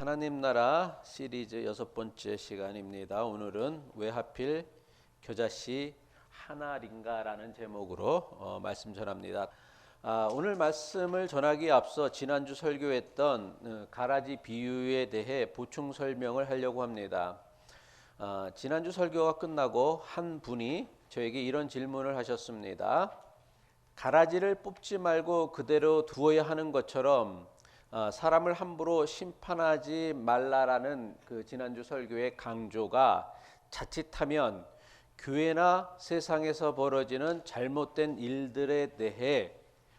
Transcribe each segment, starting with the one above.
하나님 나라 시리즈 6번째 시간입니다. 오늘은 왜 하필 겨자씨 하나인가라는 제목으로 말씀 전합니다. 오늘 말씀을 전하기에 앞서 지난주 설교했던 가라지 비유에 대해 보충 설명을 하려고 합니다. 지난주 설교가 끝나고 한 분이 저에게 이런 질문을 하셨습니다. 가라지를 뽑지 말고 그대로 두어야 하는 것처럼 사람을 함부로 심판하지 말라라는 그 지난주 설교의 강조가 자칫하면 교회나 세상에서 벌어지는 잘못된 일들에 대해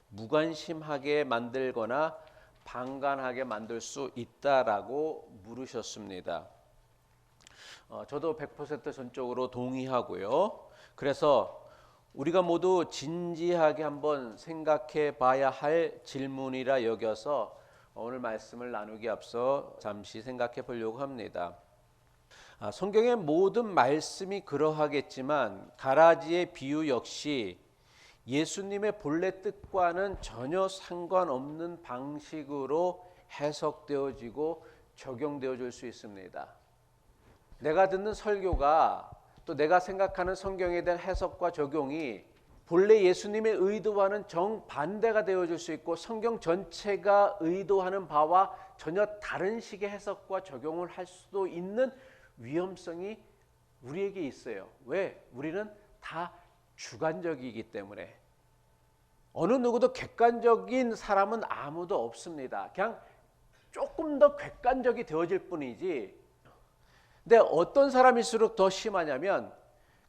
무관심하게 만들거나 방관하게 만들 수 있다라고 물으셨습니다. 저도 100% 전적으로 동의하고요. 그래서 우리가 모두 진지하게 한번 생각해 봐야 할 질문이라 여겨서 오늘 말씀을 나누기 앞서 잠시 생각해 보려고 합니다. 성경의 모든 말씀이 그러하겠지만 가라지의 비유 역시 예수님의 본래 뜻과는 전혀 상관없는 방식으로 해석되어지고 적용되어질 수 있습니다. 내가 듣는 설교가 또 내가 생각하는 성경에 대한 해석과 적용이 본래 예수님의 의도와는 정반대가 되어질 수 있고 성경 전체가 의도하는 바와 전혀 다른 식의 해석과 적용을 할 수도 있는 위험성이 우리에게 있어요. 왜? 우리는 다 주관적이기 때문에. 어느 누구도 객관적인 사람은 아무도 없습니다. 그냥 조금 더 객관적이 되어질 뿐이지. 근데 어떤 사람일수록 더 심하냐면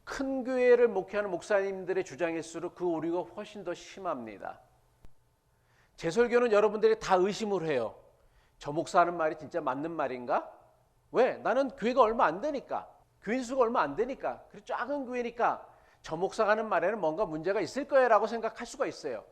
큰 교회를 목회하는 목사님들의 주장일수록 그 오류가 훨씬 더 심합니다. 제 설교는 여러분들이 다 의심을 해요. 저 목사 하는 말이 진짜 맞는 말인가? 왜? 나는 교회가 얼마 안 되니까, 교인 수가 얼마 안 되니까, 그리고 작은 교회니까 저 목사가 하는 말에는 뭔가 문제가 있을 거야 라고 생각할 수가 있어요.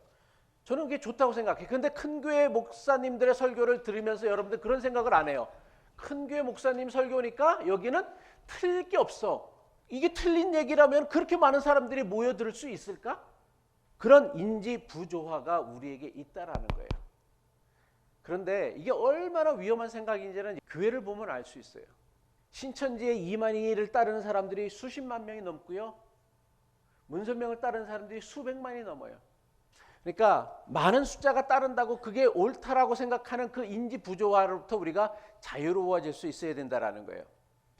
저는 그게 좋다고 생각해요. 그런데 큰 교회 목사님들의 설교를 들으면서 여러분들 그런 생각을 안 해요. 큰 교회 목사님 설교니까 여기는 틀릴 게 없어. 이게 틀린 얘기라면 그렇게 많은 사람들이 모여들 수 있을까? 그런 인지 부조화가 우리에게 있다라는 거예요. 그런데 이게 얼마나 위험한 생각인지는 교회를 보면 알 수 있어요. 신천지의 이만희를 따르는 사람들이 수십만 명이 넘고요. 문선명을 따르는 사람들이 수백만이 넘어요. 그러니까 많은 숫자가 따른다고 그게 옳다라고 생각하는 그 인지 부조화로부터 우리가 자유로워질 수 있어야 된다라는 거예요.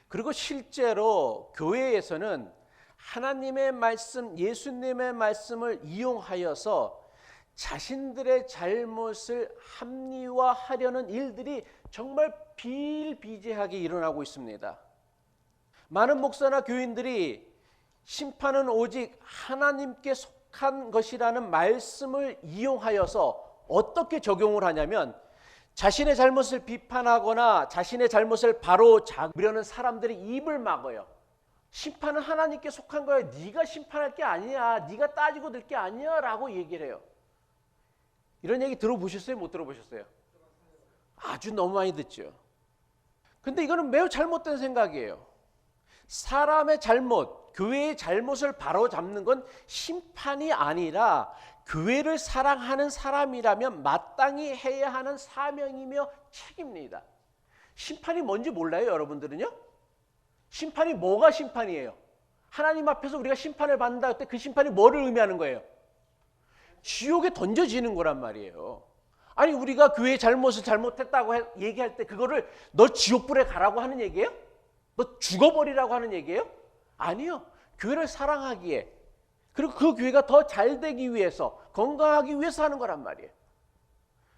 그리고 실제로 교회에서는 하나님의 말씀, 예수님의 말씀을 이용하여서 자신들의 잘못을 합리화하려는 일들이 정말 비일비재하게 일어나고 있습니다. 많은 목사나 교인들이 심판은 오직 하나님께 속한 것이라는 말씀을 이용하여서 어떻게 적용을 하냐면 자신의 잘못을 비판하거나 자신의 잘못을 바로 잡으려는 사람들의 입을 막아요. 심판은 하나님께 속한 거야. 네가 심판할 게 아니야. 네가 따지고 들 게 아니야 라고 얘기를 해요. 이런 얘기 들어보셨어요? 못 들어보셨어요? 아주 너무 많이 듣죠. 근데 이거는 매우 잘못된 생각이에요. 사람의 잘못, 교회의 잘못을 바로잡는 건 심판이 아니라 교회를 사랑하는 사람이라면 마땅히 해야 하는 사명이며 책임입니다. 심판이 뭔지 몰라요, 여러분들은요? 심판이 뭐가 심판이에요? 하나님 앞에서 우리가 심판을 받는다 할 때 그 심판이 뭐를 의미하는 거예요? 지옥에 던져지는 거란 말이에요. 아니 우리가 교회의 잘못을 잘못했다고 얘기할 때 그거를 너 지옥불에 가라고 하는 얘기예요? 너 죽어버리라고 하는 얘기예요? 아니요. 교회를 사랑하기에 그리고 그 교회가 더 잘되기 위해서 건강하기 위해서 하는 거란 말이에요.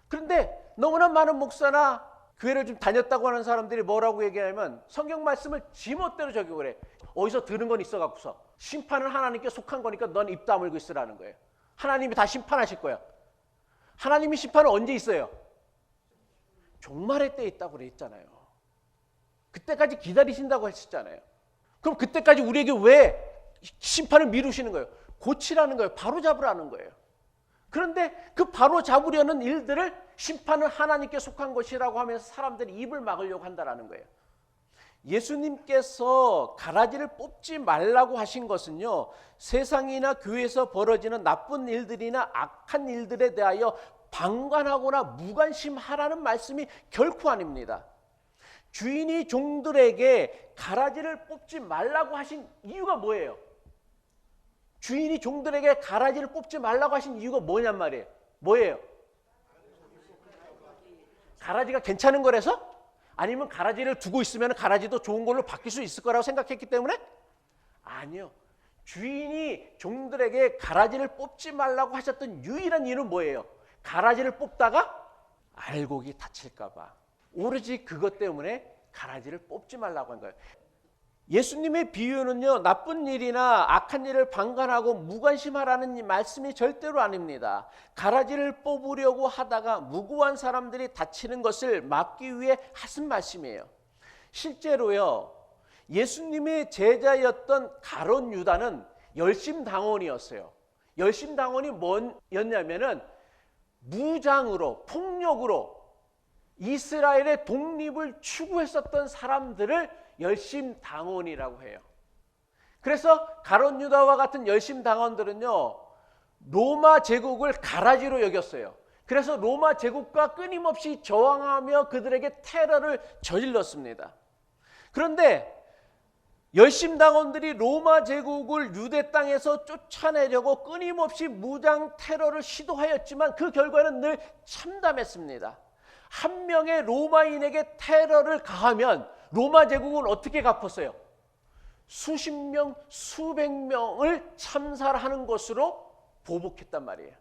그런데 너무나 많은 목사나 교회를 좀 다녔다고 하는 사람들이 뭐라고 얘기하냐면 성경 말씀을 지멋대로 적용을 해. 어디서 들은 건 있어 갖고서 심판은 하나님께 속한 거니까 넌 입 다물고 있으라는 거예요. 하나님이 다 심판하실 거야. 하나님이 심판은 언제 있어요? 종말의 때에 있다고 그랬잖아요. 그때까지 기다리신다고 했었잖아요. 그럼 그때까지 우리에게 왜 심판을 미루시는 거예요? 고치라는 거예요. 바로 잡으라는 거예요. 그런데 그 바로 잡으려는 일들을 심판은 하나님께 속한 것이라고 하면서 사람들이 입을 막으려고 한다는 거예요. 예수님께서 가라지를 뽑지 말라고 하신 것은요, 세상이나 교회에서 벌어지는 나쁜 일들이나 악한 일들에 대하여 방관하거나 무관심하라는 말씀이 결코 아닙니다. 주인이 종들에게 가라지를 뽑지 말라고 하신 이유가 뭐예요? 주인이 종들에게 가라지를 뽑지 말라고 하신 이유가 뭐냔 말이에요. 뭐예요? 가라지가 괜찮은 거라서? 아니면 가라지를 두고 있으면 가라지도 좋은 걸로 바뀔 수 있을 거라고 생각했기 때문에? 아니요. 주인이 종들에게 가라지를 뽑지 말라고 하셨던 유일한 이유는 뭐예요? 가라지를 뽑다가 알곡이 다칠까 봐. 오로지 그것 때문에 가라지를 뽑지 말라고 한 거예요. 예수님의 비유는요, 나쁜 일이나 악한 일을 방관하고 무관심하라는 말씀이 절대로 아닙니다. 가라지를 뽑으려고 하다가 무고한 사람들이 다치는 것을 막기 위해 하신 말씀이에요. 실제로요, 예수님의 제자였던 가룟 유다는 열심당원이었어요. 열심당원이 뭐였냐면은 무장으로, 폭력으로 이스라엘의 독립을 추구했었던 사람들을 열심당원이라고 해요. 그래서 가룟 유다와 같은 열심당원들은요, 로마 제국을 가라지로 여겼어요. 그래서 로마 제국과 끊임없이 저항하며 그들에게 테러를 저질렀습니다. 그런데 열심당원들이 로마 제국을 유대 땅에서 쫓아내려고 끊임없이 무장 테러를 시도하였지만 그 결과는 늘 참담했습니다. 한 명의 로마인에게 테러를 가하면 로마 제국은 어떻게 갚았어요? 수십 명, 수백 명을 참살하는 것으로 보복했단 말이에요.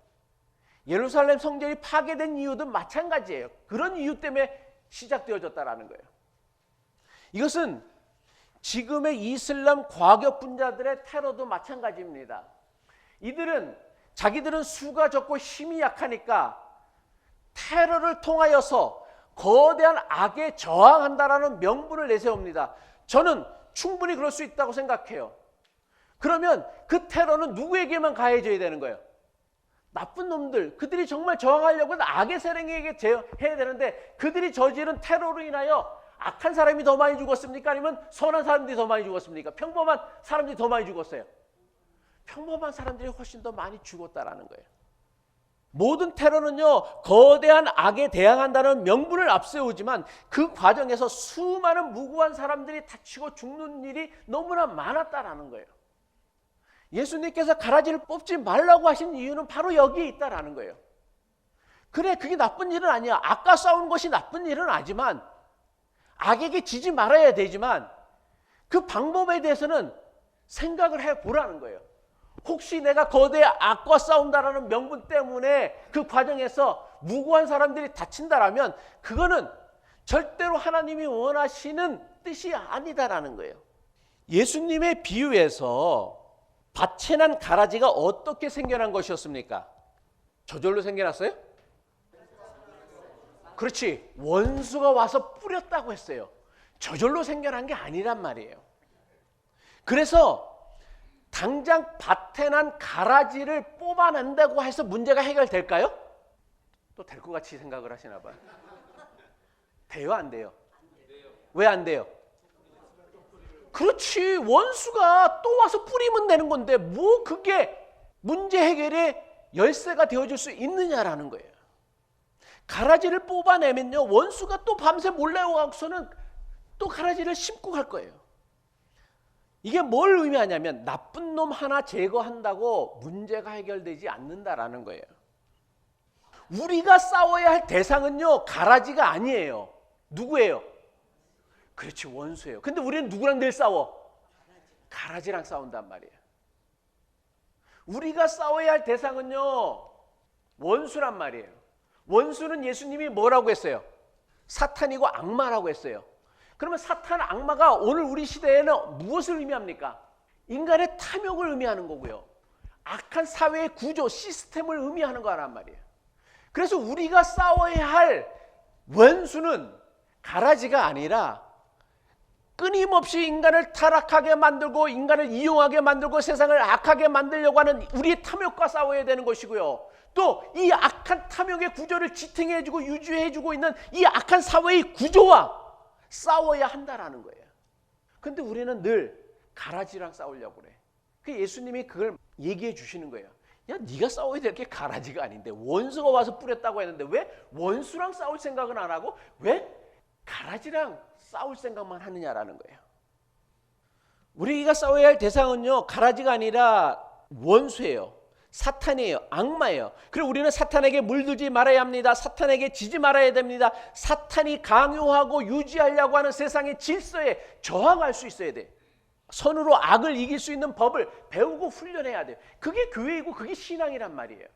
예루살렘 성전이 파괴된 이유도 마찬가지예요. 그런 이유 때문에 시작되어졌다는 거예요. 이것은 지금의 이슬람 과격분자들의 테러도 마찬가지입니다. 이들은 자기들은 수가 적고 힘이 약하니까 테러를 통하여서 거대한 악에 저항한다라는 명분을 내세웁니다. 저는 충분히 그럴 수 있다고 생각해요. 그러면 그 테러는 누구에게만 가해져야 되는 거예요? 나쁜 놈들, 그들이 정말 저항하려고 악의 세력에게 해야 되는데 그들이 저지른 테러로 인하여 악한 사람이 더 많이 죽었습니까? 아니면 선한 사람들이 더 많이 죽었습니까? 평범한 사람들이 더 많이 죽었어요. 평범한 사람들이 훨씬 더 많이 죽었다라는 거예요. 모든 테러는요, 거대한 악에 대항한다는 명분을 앞세우지만 그 과정에서 수많은 무고한 사람들이 다치고 죽는 일이 너무나 많았다라는 거예요. 예수님께서 가라지를 뽑지 말라고 하신 이유는 바로 여기에 있다라는 거예요. 그래, 그게 나쁜 일은 아니야. 악과 싸우는 것이 나쁜 일은 아니지만 악에게 지지 말아야 되지만 그 방법에 대해서는 생각을 해보라는 거예요. 혹시 내가 거대 악과 싸운다라는 명분 때문에 그 과정에서 무고한 사람들이 다친다라면 그거는 절대로 하나님이 원하시는 뜻이 아니다라는 거예요. 예수님의 비유에서 밭에 난 가라지가 어떻게 생겨난 것이었습니까? 저절로 생겨났어요? 그렇지. 원수가 와서 뿌렸다고 했어요. 저절로 생겨난 게 아니란 말이에요. 그래서 당장 밭에 난 가라지를 뽑아낸다고 해서 문제가 해결될까요? 또 될 것 같이 생각을 하시나 봐요. 돼요, 안 돼요? 왜 안 돼요? 그렇지. 원수가 또 와서 뿌리면 되는 건데 뭐 그게 문제 해결의 열쇠가 되어줄 수 있느냐라는 거예요. 가라지를 뽑아내면요, 원수가 또 밤새 몰래 와서는 또 가라지를 심고 갈 거예요. 이게 뭘 의미하냐면 나쁜 놈 하나 제거한다고 문제가 해결되지 않는다라는 거예요. 우리가 싸워야 할 대상은요, 가라지가 아니에요. 누구예요? 그렇지, 원수예요. 근데 우리는 누구랑 늘 싸워? 가라지랑 싸운단 말이에요. 우리가 싸워야 할 대상은요, 원수란 말이에요. 원수는 예수님이 뭐라고 했어요? 사탄이고 악마라고 했어요. 그러면 사탄, 악마가 오늘 우리 시대에는 무엇을 의미합니까? 인간의 탐욕을 의미하는 거고요. 악한 사회의 구조, 시스템을 의미하는 거란 말이에요. 그래서 우리가 싸워야 할 원수는 가라지가 아니라 끊임없이 인간을 타락하게 만들고 인간을 이용하게 만들고 세상을 악하게 만들려고 하는 우리의 탐욕과 싸워야 되는 것이고요. 또 이 악한 탐욕의 구조를 지탱해주고 유지해주고 있는 이 악한 사회의 구조와 싸워야 한다라는 거예요. 근데 우리는 늘 가라지랑 싸우려고 그래. 그 예수님이 그걸 얘기해 주시는 거예요. 야, 네가 싸워야 될 게 가라지가 아닌데 원수가 와서 뿌렸다고 했는데 왜 원수랑 싸울 생각은 안 하고 왜 가라지랑 싸울 생각만 하느냐라는 거예요. 우리가 싸워야 할 대상은요, 가라지가 아니라 원수예요. 사탄이에요. 악마예요. 그리고 우리는 사탄에게 물들지 말아야 합니다. 사탄에게 지지 말아야 됩니다. 사탄이 강요하고 유지하려고 하는 세상의 질서에 저항할 수 있어야 돼. 선으로 악을 이길 수 있는 법을 배우고 훈련해야 돼요. 그게 교회이고 그게 신앙이란 말이에요.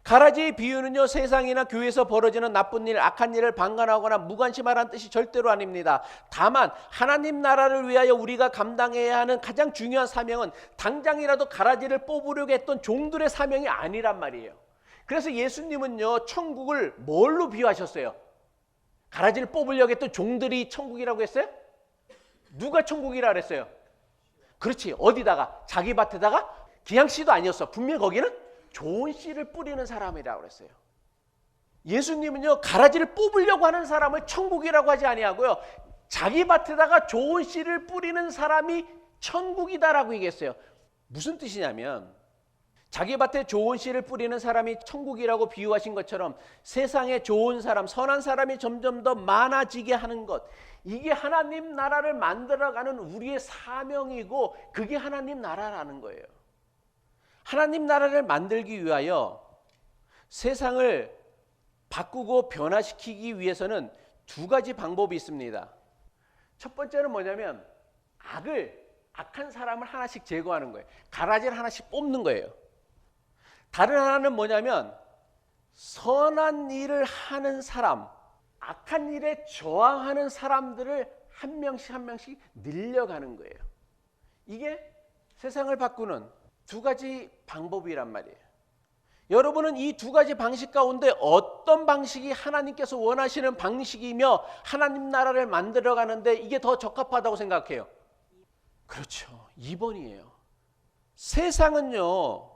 가라지의 비유는요, 세상이나 교회에서 벌어지는 나쁜 일, 악한 일을 방관하거나 무관심하라는 뜻이 절대로 아닙니다. 다만 하나님 나라를 위하여 우리가 감당해야 하는 가장 중요한 사명은 당장이라도 가라지를 뽑으려고 했던 종들의 사명이 아니란 말이에요. 그래서 예수님은요, 천국을 뭘로 비유하셨어요? 가라지를 뽑으려고 했던 종들이 천국이라고 했어요? 누가 천국이라 그랬어요? 그렇지. 어디다가? 자기 밭에다가? 그냥 씨도 아니었어. 분명히 거기는 좋은 씨를 뿌리는 사람이라고 그랬어요. 예수님은요, 가라지를 뽑으려고 하는 사람을 천국이라고 하지 아니하고요, 자기 밭에다가 좋은 씨를 뿌리는 사람이 천국이다라고 얘기했어요. 무슨 뜻이냐면, 자기 밭에 좋은 씨를 뿌리는 사람이 천국이라고 비유하신 것처럼 세상에 좋은 사람, 선한 사람이 점점 더 많아지게 하는 것, 이게 하나님 나라를 만들어가는 우리의 사명이고 그게 하나님 나라라는 거예요. 하나님 나라를 만들기 위하여 세상을 바꾸고 변화시키기 위해서는 두 가지 방법이 있습니다. 첫 번째는 뭐냐면 악한 사람을 하나씩 제거하는 거예요. 가라지를 하나씩 뽑는 거예요. 다른 하나는 뭐냐면 선한 일을 하는 사람, 악한 일에 저항하는 사람들을 한 명씩 늘려가는 거예요. 이게 세상을 바꾸는 두 가지 방법이란 말이에요. 여러분은 이 두 가지 방식 가운데 어떤 방식이 하나님께서 원하시는 방식이며 하나님 나라를 만들어가는데 이게 더 적합하다고 생각해요? 그렇죠. 2번이에요. 세상은요,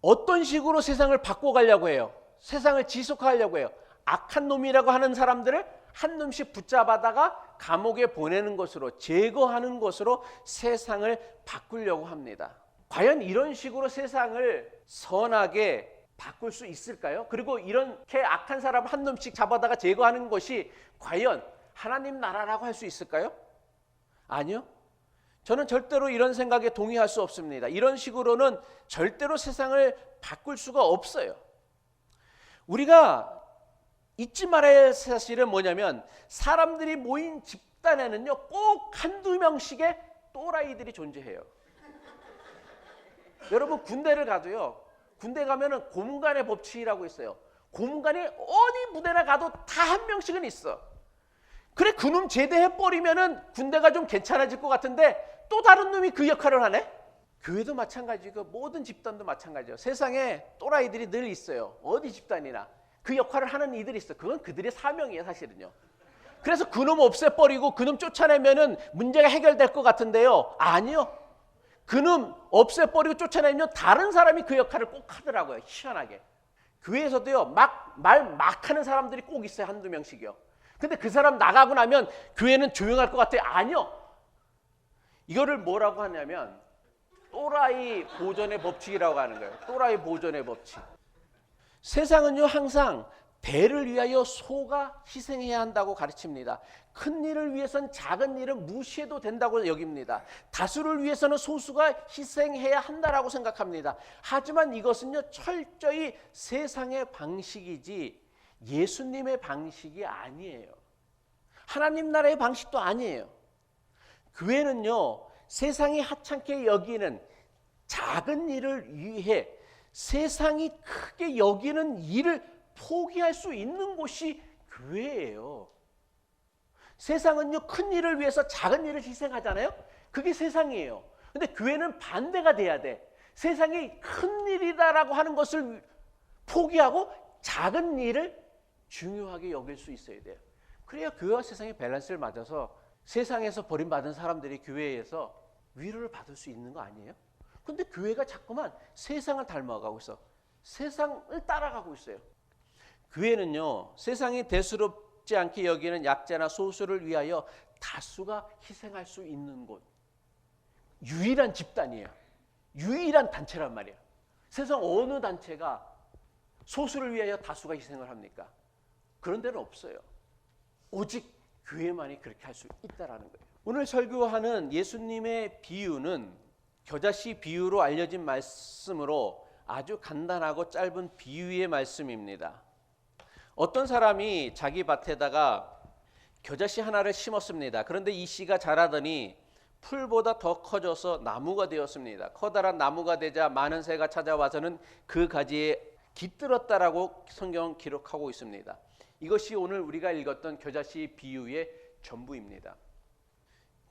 어떤 식으로 세상을 바꿔가려고 해요? 세상을 지속하려고 해요. 악한 놈이라고 하는 사람들을 한 놈씩 붙잡아다가 감옥에 보내는 것으로, 제거하는 것으로 세상을 바꾸려고 합니다. 과연 이런 식으로 세상을 선하게 바꿀 수 있을까요? 그리고 이렇게 악한 사람 한 놈씩 잡아다가 제거하는 것이 과연 하나님 나라라고 할 수 있을까요? 아니요. 저는 절대로 이런 생각에 동의할 수 없습니다. 이런 식으로는 절대로 세상을 바꿀 수가 없어요. 우리가 잊지 말아야 할 사실은 뭐냐면 사람들이 모인 집단에는요, 꼭 한두 명씩의 또라이들이 존재해요. 여러분 군대를 가도요, 군대 가면은 고문관의 법칙이라고 있어요. 고문관이 어디 부대나 가도 다 한 명씩은 있어. 그래, 그놈 제대해버리면은 군대가 좀 괜찮아질 것 같은데 또 다른 놈이 그 역할을 하네? 교회도 마찬가지고 모든 집단도 마찬가지예요. 세상에 또라이들이 늘 있어요. 어디 집단이나 그 역할을 하는 이들이 있어. 그건 그들의 사명이에요, 사실은요. 그래서 그놈 없애버리고 그놈 쫓아내면은 문제가 해결될 것 같은데요, 아니요. 그놈 없애버리고 쫓아내면 다른 사람이 그 역할을 꼭 하더라고요. 희한하게. 교회에서도요, 말 막 하는 사람들이 꼭 있어요. 한두 명씩이요. 근데 그 사람 나가고 나면 교회는 조용할 것 같아요. 아니요. 이거를 뭐라고 하냐면 또라이 보존의 법칙이라고 하는 거예요. 또라이 보존의 법칙. 세상은요, 항상 대를 위하여 소가 희생해야 한다고 가르칩니다. 큰 일을 위해서는 작은 일은 무시해도 된다고 여깁니다. 다수를 위해서는 소수가 희생해야 한다라고 생각합니다. 하지만 이것은요, 철저히 세상의 방식이지 예수님의 방식이 아니에요. 하나님 나라의 방식도 아니에요. 교회는요, 세상이 하찮게 여기는 작은 일을 위해 세상이 크게 여기는 일을 포기할 수 있는 곳이 교회예요. 세상은요, 큰 일을 위해서 작은 일을 희생하잖아요. 그게 세상이에요. 근데 교회는 반대가 돼야 돼. 세상이 큰 일이다라고 하는 것을 포기하고 작은 일을 중요하게 여길 수 있어야 돼요. 그래야 교회와 세상의 밸런스를 맞아서 세상에서 버림받은 사람들이 교회에서 위로를 받을 수 있는 거 아니에요? 근데 교회가 자꾸만 세상을 닮아가고 있어. 세상을 따라가고 있어요. 교회는요, 세상이 대수롭지 않게 여기는 약자나 소수를 위하여 다수가 희생할 수 있는 곳, 유일한 집단이에요. 유일한 단체란 말이에요. 세상 어느 단체가 소수를 위하여 다수가 희생을 합니까? 그런 데는 없어요. 오직 교회만이 그렇게 할 수 있다라는 거예요. 오늘 설교하는 예수님의 비유는 겨자씨 비유로 알려진 말씀으로 아주 간단하고 짧은 비유의 말씀입니다. 어떤 사람이 자기 밭에다가 겨자씨 하나를 심었습니다. 그런데 이 씨가 자라더니 풀보다 더 커져서 나무가 되었습니다. 커다란 나무가 되자 많은 새가 찾아와서는 그 가지에 깃들었다라고 성경은 기록하고 있습니다. 이것이 오늘 우리가 읽었던 겨자씨 비유의 전부입니다.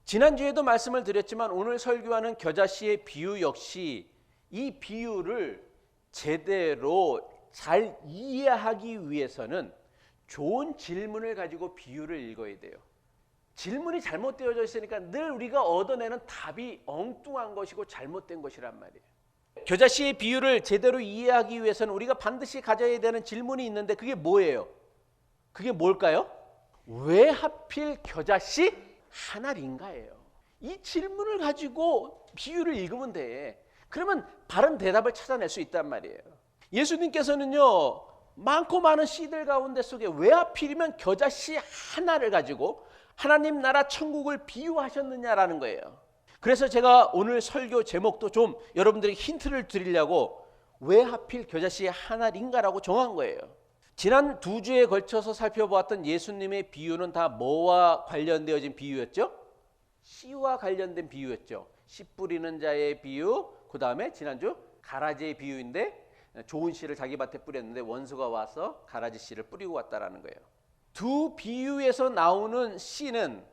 지난주에도 말씀을 드렸지만 오늘 설교하는 겨자씨의 비유 역시 이 비유를 제대로 잘 이해하기 위해서는 좋은 질문을 가지고 비유를 읽어야 돼요. 질문이 잘못되어져 있으니까 늘 우리가 얻어내는 답이 엉뚱한 것이고 잘못된 것이란 말이에요. 겨자씨의 비유를 제대로 이해하기 위해서는 우리가 반드시 가져야 되는 질문이 있는데 그게 뭐예요? 그게 뭘까요? 왜 하필 겨자씨 하나인가예요. 이 질문을 가지고 비유를 읽으면 돼. 그러면 바른 대답을 찾아낼 수 있단 말이에요. 예수님께서는요, 많고 많은 씨들 가운데 속에 왜 하필이면 겨자씨 하나를 가지고 하나님 나라 천국을 비유하셨느냐라는 거예요. 그래서 제가 오늘 설교 제목도 좀 여러분들에게 힌트를 드리려고 왜 하필 겨자씨 하나인가라고 정한 거예요. 지난 2주에 걸쳐서 살펴보았던 예수님의 비유는 다 뭐와 관련되어진 비유였죠? 씨와 관련된 비유였죠. 씨 뿌리는 자의 비유, 그 다음에 지난주 가라지의 비유인데 좋은 씨를 자기 밭에 뿌렸는데 원수가 와서 가라지 씨를 뿌리고 왔다라는 거예요. 두 비유에서 나오는 씨는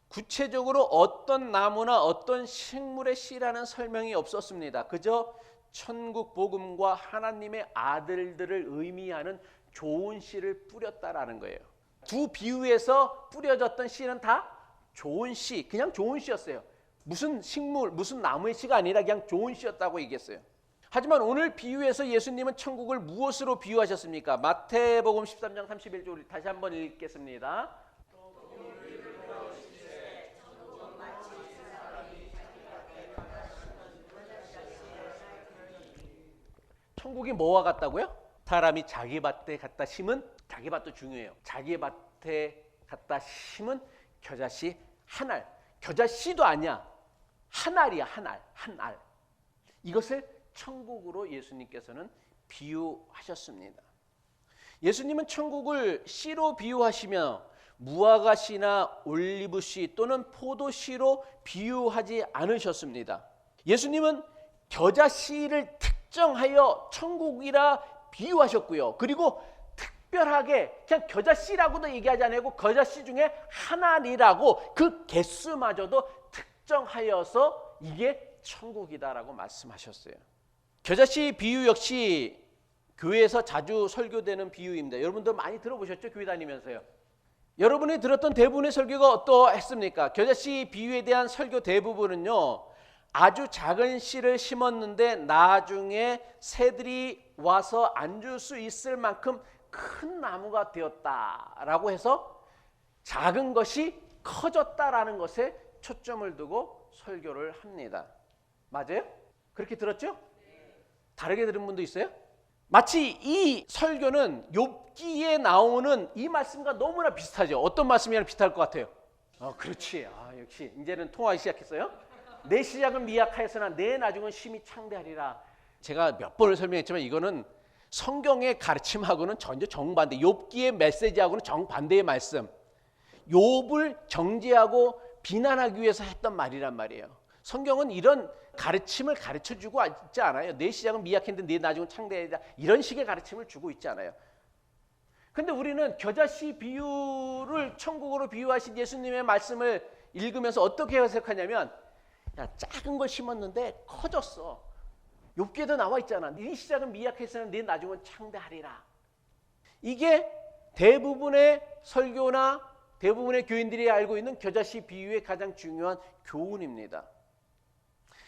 구체적으로 어떤 나무나 어떤 식물의 씨라는 설명이 없었습니다. 그저 천국 복음과 하나님의 아들들을 의미하는 좋은 씨를 뿌렸다라는 거예요. 두 비유에서 뿌려졌던 씨는 다 좋은 씨, 그냥 좋은 씨였어요. 무슨 식물, 무슨 나무의 씨가 아니라 그냥 좋은 씨였다고 얘기했어요. 하지만 오늘 비유에서 예수님은 천국을 무엇으로 비유하셨습니까? 마태복음 13장 31절 다시 한번 읽겠습니다. 천국이 뭐와 같다고요? 사람이 자기 밭에 갖다 심은, 자기 밭도 중요해요. 자기 밭에 갖다 심은 겨자씨 한 알. 겨자씨도 아니야. 한 알이야, 한 알. 한 알. 이것을 천국으로 예수님께서는 비유하셨습니다. 예수님은 천국을 씨로 비유하시며 무화과씨나 올리브씨 또는 포도씨로 비유하지 않으셨습니다. 예수님은 겨자씨를 특정하여 천국이라 비유하셨고요. 그리고 특별하게 그냥 겨자씨라고도 얘기하지 않고 겨자씨 중에 하나니라고 그 개수마저도 특정하여서 이게 천국이다라고 말씀하셨어요. 겨자씨 비유 역시 교회에서 자주 설교되는 비유입니다. 여러분들 많이 들어보셨죠? 교회 다니면서요. 여러분이 들었던 대부분의 설교가 어떠했습니까? 겨자씨 비유에 대한 설교 대부분은요, 아주 작은 씨를 심었는데 나중에 새들이 와서 앉을 수 있을 만큼 큰 나무가 되었다라고 해서 작은 것이 커졌다라는 것에 초점을 두고 설교를 합니다. 맞아요? 그렇게 들었죠? 다르게 들은 분도 있어요? 마치 이 설교는 욥기에 나오는 이 말씀과 너무나 비슷하죠. 어떤 말씀이랑 비슷할 것 같아요? 그렇지. 역시 이제는 통하기 시작했어요. 내 시작은 미약하였으나 내 나중은 심히 창대하리라. 제가 몇 번을 설명했지만 이거는 성경의 가르침하고는 전혀 정반대, 욥기의 메시지하고는 정반대의 말씀. 욥을 정죄하고 비난하기 위해서 했던 말이란 말이에요. 성경은 이런 가르침을 가르쳐주고 있지 않아요. 내 시작은 미약했는데 내 나중은 창대하리라, 이런 식의 가르침을 주고 있지 않아요. 근데 우리는 겨자씨 비유를 천국으로 비유하신 예수님의 말씀을 읽으면서 어떻게 해석하냐면, 야, 작은 걸 심었는데 커졌어. 욥기에도 나와 있잖아. 네 시작은 미약했으나 네 나중은 창대하리라. 이게 대부분의 설교나 대부분의 교인들이 알고 있는 겨자씨 비유의 가장 중요한 교훈입니다.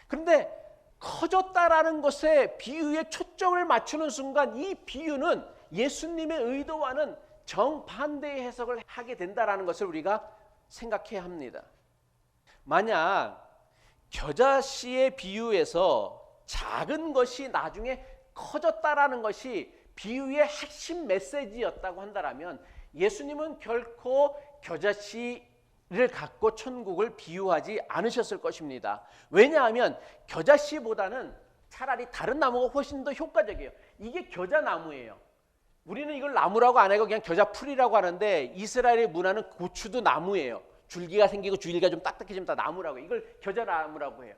그런데 커졌다라는 것에 비유에 초점을 맞추는 순간 이 비유는 예수님의 의도와는 정반대의 해석을 하게 된다는 것을 우리가 생각해야 합니다. 만약 겨자씨의 비유에서 작은 것이 나중에 커졌다라는 것이 비유의 핵심 메시지였다고 한다면 예수님은 결코 겨자씨를 갖고 천국을 비유하지 않으셨을 것입니다. 왜냐하면 겨자씨보다는 차라리 다른 나무가 훨씬 더 효과적이에요. 이게 겨자나무예요. 우리는 이걸 나무라고 안 하고 그냥 겨자풀이라고 하는데 이스라엘의 문화는 고추도 나무예요. 줄기가 생기고 줄기가 좀 딱딱해지면 다 나무라고 해요. 이걸 겨자나무라고 해요.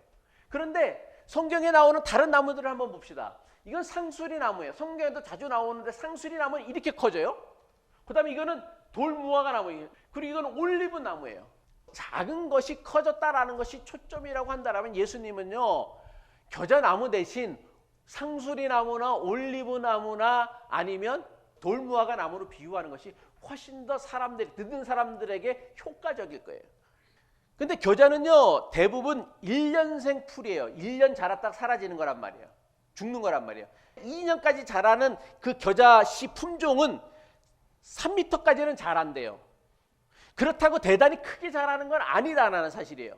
그런데 성경에 나오는 다른 나무들을 한번 봅시다. 이건 상수리 나무예요. 성경에도 자주 나오는데 상수리 나무는 이렇게 커져요. 그 다음에 이거는 돌무화과 나무예요. 그리고 이건 올리브 나무예요. 작은 것이 커졌다라는 것이 초점이라고 한다면 예수님은요, 겨자나무 대신 상수리 나무나 올리브 나무나 아니면 돌무화과 나무로 비유하는 것이 훨씬 더 듣는 사람들에게 효과적일 거예요. 근데 겨자는요, 대부분 1년생 풀이에요. 1년 자랐다가 사라지는 거란 말이에요. 죽는 거란 말이에요. 2년까지 자라는 그 겨자씨 품종은 3m까지는 자란대요. 그렇다고 대단히 크게 자라는 건 아니라는 사실이에요.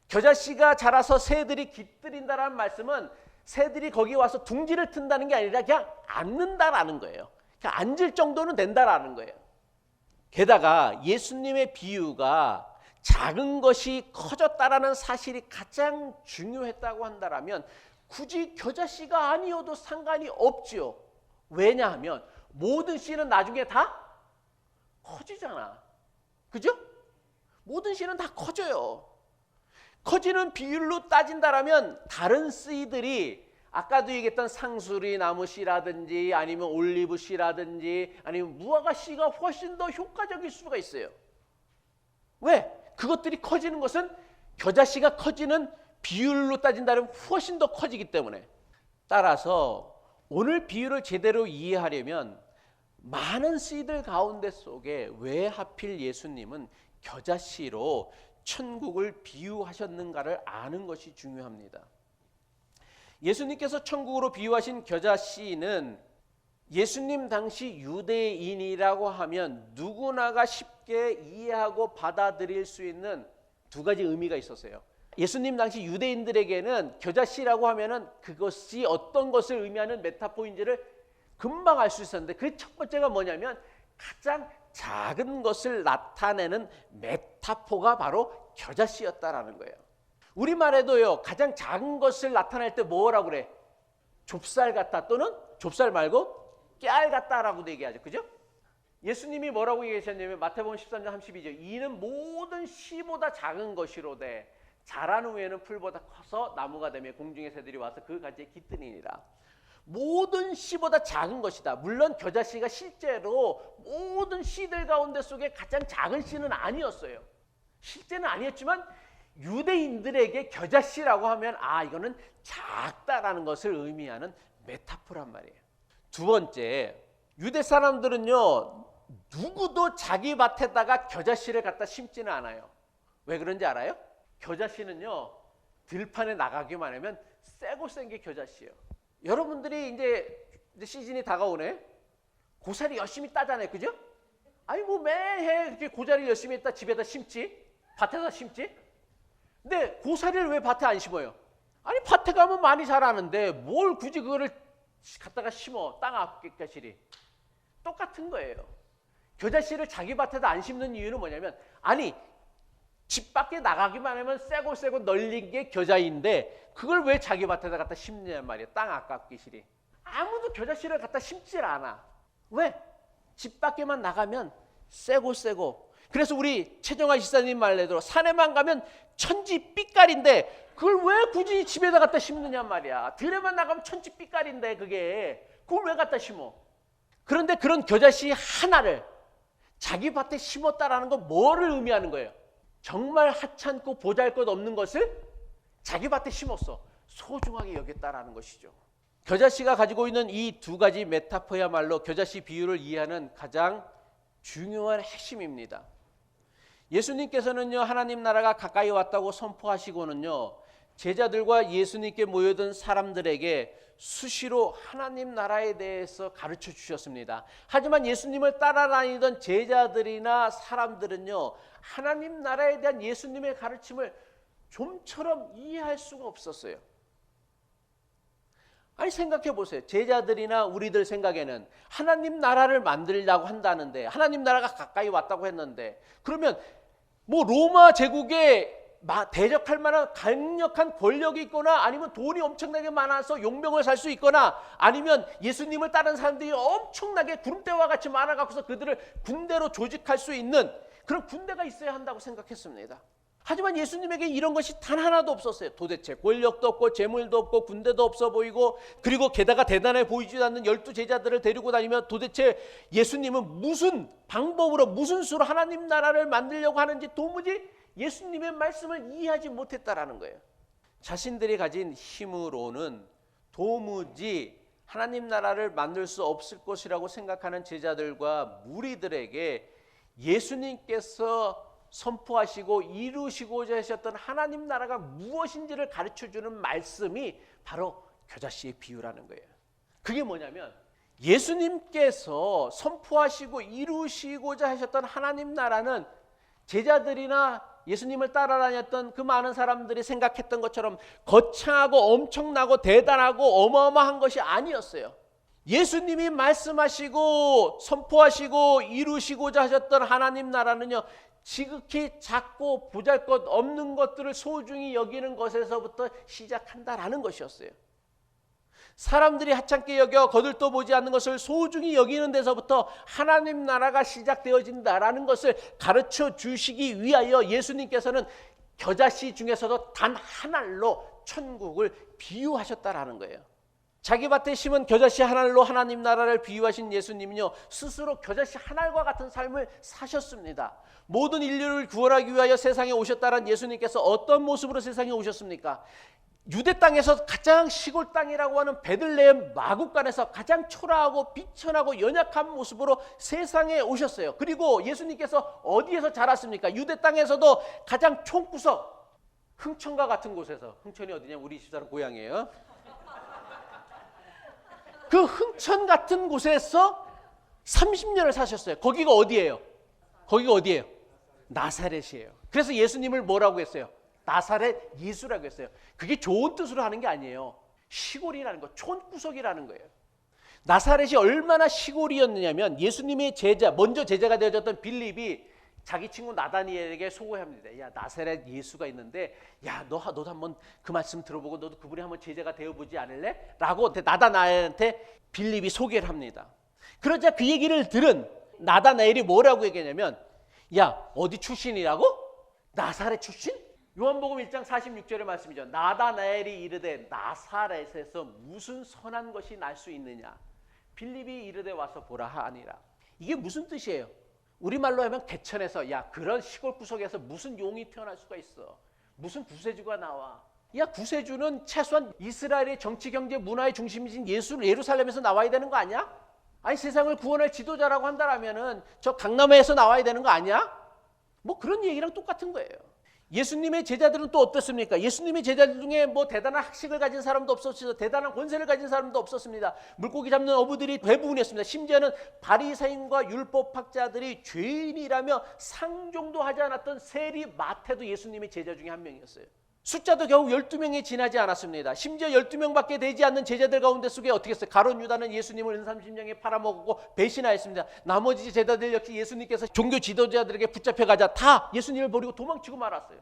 겨자씨가 자라서 새들이 깃들인다는 말씀은 새들이 거기 와서 둥지를 튼다는 게 아니라 그냥 앉는다라는 거예요. 그냥 앉을 정도는 된다라는 거예요. 게다가 예수님의 비유가 작은 것이 커졌다라는 사실이 가장 중요했다고 한다면 굳이 겨자씨가 아니어도 상관이 없지요. 왜냐하면 모든 씨는 나중에 다 커지잖아. 그죠? 모든 씨는 다 커져요. 커지는 비율로 따진다라면 다른 씨들이 아까도 얘기했던 상수리 나무 씨라든지 아니면 올리브 씨라든지 아니면 무화과 씨가 훨씬 더 효과적일 수가 있어요. 왜? 그것들이 커지는 것은 겨자씨가 커지는 비율로 따진다면 훨씬 더 커지기 때문에. 따라서 오늘 비유를 제대로 이해하려면 많은 씨들 가운데 속에 왜 하필 예수님은 겨자씨로 천국을 비유하셨는가를 아는 것이 중요합니다. 예수님께서 천국으로 비유하신 겨자씨는 예수님 당시 유대인이라고 하면 누구나가 쉽게 이해하고 받아들일 수 있는 두 가지 의미가 있었어요. 예수님 당시 유대인들에게는 겨자씨라고 하면은 그것이 어떤 것을 의미하는 메타포인지를 금방 알 수 있었는데 그 첫 번째가 뭐냐면 가장 작은 것을 나타내는 메타포가 바로 겨자씨였다라는 거예요. 우리말에도요, 가장 작은 것을 나타낼 때 뭐라고 그래? 좁쌀 같다 또는 좁쌀 말고 깨알 같다라고도 얘기하죠. 그죠? 예수님이 뭐라고 얘기하셨냐면 마태복음 13장 32절 이는 모든 씨보다 작은 것이로되 자란 후에는 풀보다 커서 나무가 되며 공중의 새들이 와서 그 가지에 깃드니라. 모든 씨보다 작은 것이다. 물론 겨자씨가 실제로 모든 씨들 가운데 속에 가장 작은 씨는 아니었어요. 실제는 아니었지만 유대인들에게 겨자씨라고 하면 이거는 작다라는 것을 의미하는 메타포란 말이에요. 두 번째, 유대 사람들은요, 누구도 자기 밭에다가 겨자씨를 갖다 심지는 않아요. 왜 그런지 알아요? 겨자씨는요, 들판에 나가기만 하면 세고 센 게 겨자씨예요. 여러분들이 이제 시즌이 다가오네. 고사리 열심히 따잖아요. 그죠? 아니 뭐 매해 이렇게 고사리 열심히 따 집에다 심지? 밭에다 심지? 근데 고사리를 왜 밭에 안 심어요? 아니 밭에 가면 많이 자라는데 뭘 굳이 그거를 갖다가 심어? 땅 앞가시리. 똑같은 거예요. 겨자씨를 자기 밭에다 안 심는 이유는 뭐냐면 아니 집 밖에 나가기만 하면 세고 널린 게 겨자인데 그걸 왜 자기 밭에다 갖다 심느냐 말이에요. 땅 아깝기시리. 아무도 겨자씨를 갖다 심질 않아. 왜? 집 밖에만 나가면 세고 그래서 우리 최정아 시사님 말대로 산에만 가면 천지 삐깔인데 그걸 왜 굳이 집에다 갖다 심느냐 말이야. 들에만 나가면 천지 삐깔인데 그걸 왜 갖다 심어? 그런데 그런 겨자씨 하나를 자기 밭에 심었다라는 건 뭐를 의미하는 거예요? 정말 하찮고 보잘것없는 것을 자기 밭에 심었어. 소중하게 여겼다라는 것이죠. 겨자씨가 가지고 있는 이 두 가지 메타포야말로 겨자씨 비유를 이해하는 가장 중요한 핵심입니다. 예수님께서는요, 하나님 나라가 가까이 왔다고 선포하시고는요, 제자들과 예수님께 모여든 사람들에게 수시로 하나님 나라에 대해서 가르쳐 주셨습니다. 하지만 예수님을 따라다니던 제자들이나 사람들은요, 하나님 나라에 대한 예수님의 가르침을 좀처럼 이해할 수가 없었어요. 아니 생각해 보세요. 제자들이나 우리들 생각에는 하나님 나라를 만들려고 한다는데, 하나님 나라가 가까이 왔다고 했는데, 그러면 뭐 로마 제국에 대적할 만한 강력한 권력이 있거나, 아니면 돈이 엄청나게 많아서 용병을 살 수 있거나, 아니면 예수님을 따르는 사람들이 엄청나게 구름대와 같이 많아갖고서 그들을 군대로 조직할 수 있는 그런 군대가 있어야 한다고 생각했습니다. 하지만 예수님에게 이런 것이 단 하나도 없었어요. 도대체 권력도 없고 재물도 없고 군대도 없어 보이고, 그리고 게다가 대단해 보이지도 않는 12 제자들을 데리고 다니며 도대체 예수님은 무슨 방법으로, 무슨 수로 하나님 나라를 만들려고 하는지 도무지 예수님의 말씀을 이해하지 못했다라는 거예요. 자신들이 가진 힘으로는 도무지 하나님 나라를 만들 수 없을 것이라고 생각하는 제자들과 무리들에게 예수님께서 선포하시고 이루시고자 하셨던 하나님 나라가 무엇인지를 가르쳐주는 말씀이 바로 겨자씨의 비유라는 거예요. 그게 뭐냐면, 예수님께서 선포하시고 이루시고자 하셨던 하나님 나라는 제자들이나 예수님을 따라다녔던 그 많은 사람들이 생각했던 것처럼 거창하고 엄청나고 대단하고 어마어마한 것이 아니었어요. 예수님이 말씀하시고 선포하시고 이루시고자 하셨던 하나님 나라는요, 지극히 작고 보잘것없는 것들을 소중히 여기는 것에서부터 시작한다라는 것이었어요. 사람들이 하찮게 여겨 거들떠 보지 않는 것을 소중히 여기는 데서부터 하나님 나라가 시작되어진다라는 것을 가르쳐 주시기 위하여 예수님께서는 겨자씨 중에서도 단 한 알로 천국을 비유하셨다라는 거예요. 자기 밭에 심은 겨자씨 한 알로 하나님 나라를 비유하신 예수님은요, 스스로 겨자씨 한 알과 같은 삶을 사셨습니다. 모든 인류를 구원하기 위하여 세상에 오셨다는 예수님께서 어떤 모습으로 세상에 오셨습니까? 유대 땅에서 가장 시골 땅이라고 하는 베들레헴 마구간에서 가장 초라하고 비천하고 연약한 모습으로 세상에 오셨어요. 그리고 예수님께서 어디에서 자랐습니까? 유대 땅에서도 가장 총구석, 흥천과 같은 곳에서. 흥천이 어디냐? 우리 집사람 고향이에요. 그 흥천 같은 곳에서 30년을 사셨어요. 거기가 어디예요? 거기가 어디예요? 나사렛이에요. 그래서 예수님을 뭐라고 했어요? 나사렛 예수라고 했어요. 그게 좋은 뜻으로 하는 게 아니에요. 시골이라는 거, 촌구석이라는 거예요. 나사렛이 얼마나 시골이었느냐면, 예수님의 제자, 먼저 제자가 되어졌던 빌립이 자기 친구 나다니엘에게 소개합니다. 야, 나사렛 예수가 있는데, 야, 너도 한번 그 말씀 들어보고 너도 그분이 한번 제자가 되어보지 않을래? 라고 나다나엘한테 빌립이 소개를 합니다. 그러자 그 얘기를 들은 나다나엘이 뭐라고 얘기하냐면, 야, 어디 출신이라고? 나사렛 출신? 요한복음 1장 46절의 말씀이죠. 나다나엘이 이르되 나사렛에서 무슨 선한 것이 날 수 있느냐? 빌립이 이르되 와서 보라 하니라. 이게 무슨 뜻이에요? 우리말로 하면 개천에서, 야, 그런 시골 구석에서 무슨 용이 태어날 수가 있어? 무슨 구세주가 나와? 야, 구세주는 최소한 이스라엘의 정치, 경제, 문화의 중심이신 예루살렘에서 나와야 되는 거 아니야? 아니, 세상을 구원할 지도자라고 한다면은 저 강남에서 나와야 되는 거 아니야? 뭐 그런 얘기랑 똑같은 거예요. 예수님의 제자들은 또 어떻습니까? 예수님의 제자들 중에 뭐 대단한 학식을 가진 사람도 없었습니다. 대단한 권세를 가진 사람도 없었습니다. 물고기 잡는 어부들이 대부분이었습니다. 심지어는 바리새인과 율법학자들이 죄인이라며 상종도 하지 않았던 세리 마태도 예수님의 제자 중에 한 명이었어요. 숫자도 겨우 12명이 지나지 않았습니다. 심지어 12명밖에 되지 않는 제자들 가운데 속에 어떻게 했어요? 가룟 유다는 예수님을 은삼십냥에 팔아먹고 배신하였습니다. 나머지 제자들 역시 예수님께서 종교 지도자들에게 붙잡혀가자 다 예수님을 버리고 도망치고 말았어요.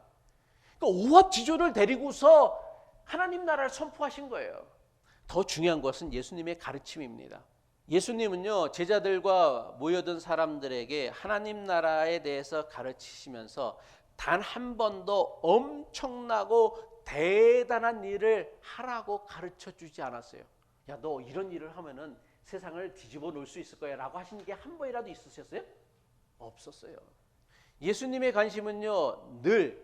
그러니까 오합지졸을 데리고서 하나님 나라를 선포하신 거예요. 더 중요한 것은 예수님의 가르침입니다. 예수님은요, 제자들과 모여든 사람들에게 하나님 나라에 대해서 가르치시면서 단 한 번도 엄청나고 대단한 일을 하라고 가르쳐 주지 않았어요. 야, 너 이런 일을 하면은 세상을 뒤집어 놓을 수 있을 거야 라고 하신 게 한 번이라도 있으셨어요? 없었어요. 예수님의 관심은요, 늘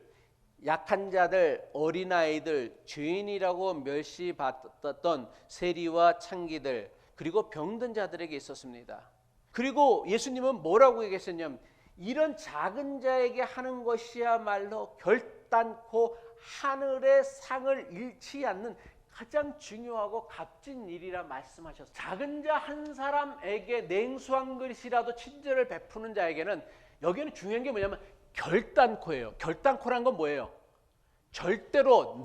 약한 자들, 어린아이들, 죄인이라고 멸시받았던 세리와 창기들, 그리고 병든 자들에게 있었습니다. 그리고 예수님은 뭐라고 얘기했었냐면, 이런 작은 자에게 하는 것이야말로 결단코 하늘의 상을 잃지 않는 가장 중요하고 값진 일이라 말씀하셨어요. 작은 자 한 사람에게 냉수 한 그릇이라도 친절을 베푸는 자에게는, 여기는 중요한 게 뭐냐면 결단코예요. 결단코란 건 뭐예요? 절대로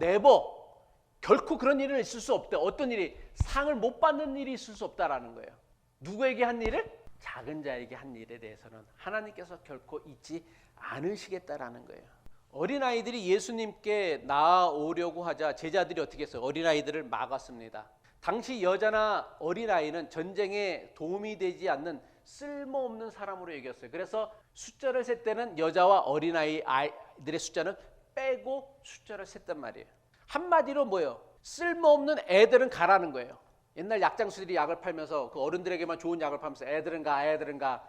결코 그런 일은 있을 수 없다. 어떤 일이? 상을 못 받는 일이 있을 수 없다라는 거예요. 누구에게 한 일을? 작은 자에게 한 일에 대해서는 하나님께서 결코 잊지 않으시겠다라는 거예요. 어린아이들이 예수님께 나아오려고 하자 제자들이 어떻게 했어요? 어린아이들을 막았습니다. 당시 여자나 어린아이는 전쟁에 도움이 되지 않는 쓸모없는 사람으로 여겼어요. 그래서 숫자를 셀 때는 여자와 어린아이들의 숫자는 빼고 숫자를 셌단 말이에요. 한마디로 뭐예요? 쓸모없는 애들은 가라는 거예요. 옛날 약장수들이 약을 팔면서 그 어른들에게만 좋은 약을 팔면서 애들은 가.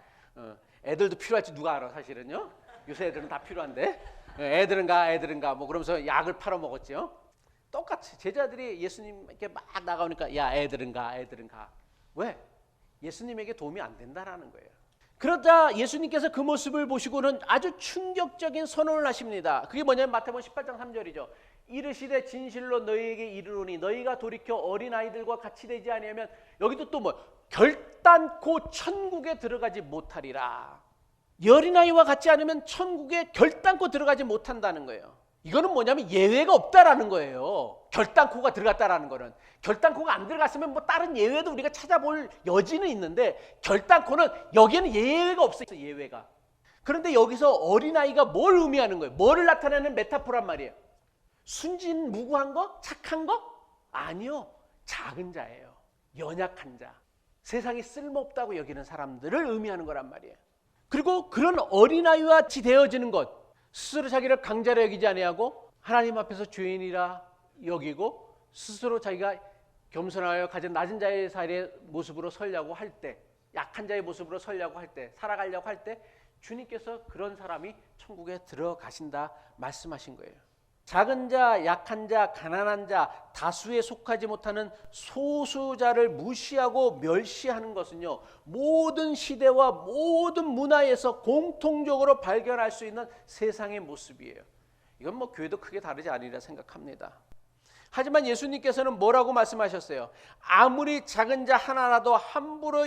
애들도 필요할지 누가 알아 사실은요. 요새 애들은 다 필요한데 애들은 가 뭐 그러면서 약을 팔아 먹었죠. 똑같이 제자들이 예수님께 막 나가오니까 야 애들은 가. 왜? 예수님에게 도움이 안 된다라는 거예요. 그러자 예수님께서 그 모습을 보시고는 아주 충격적인 선언을 하십니다. 그게 뭐냐면 마태복음 18장 3절이죠. 이르시되 진실로 너희에게 이르노니 너희가 돌이켜 어린아이들과 같이 되지 아니하면 여기도 또 뭐 결단코 천국에 들어가지 못하리라. 어린아이와 같지 않으면 천국에 결단코 들어가지 못한다는 거예요. 이거는 뭐냐면 예외가 없다라는 거예요. 결단코가 들어갔다라는 거는. 결단코가 안 들어갔으면 뭐 다른 예외도 우리가 찾아볼 여지는 있는데 결단코는 여기에는 예외가 없어요. 예외가. 그런데 여기서 어린아이가 뭘 의미하는 거예요? 뭐를 나타내는 메타포란 말이에요? 순진무구한 거? 착한 거? 아니요. 작은 자예요. 연약한 자. 세상이 쓸모없다고 여기는 사람들을 의미하는 거란 말이에요. 그리고 그런 어린아이와 같이 되어지는 것, 스스로 자기를 강자로 여기지 아니하고 하나님 앞에서 죄인이라 여기고 스스로 자기가 겸손하여 가진 낮은 자의 사이의 모습으로 서려고 할 때, 약한 자의 모습으로 서려고 할 때, 살아가려고 할 때 주님께서 그런 사람이 천국에 들어가신다 말씀하신 거예요. 작은 자, 약한 자, 가난한 자, 다수에 속하지 못하는 소수자를 무시하고 멸시하는 것은요, 모든 시대와 모든 문화에서 공통적으로 발견할 수 있는 세상의 모습이에요. 이건 뭐 교회도 크게 다르지 않으리라 생각합니다. 하지만 예수님께서는 뭐라고 말씀하셨어요? 아무리 작은 자 하나라도 함부로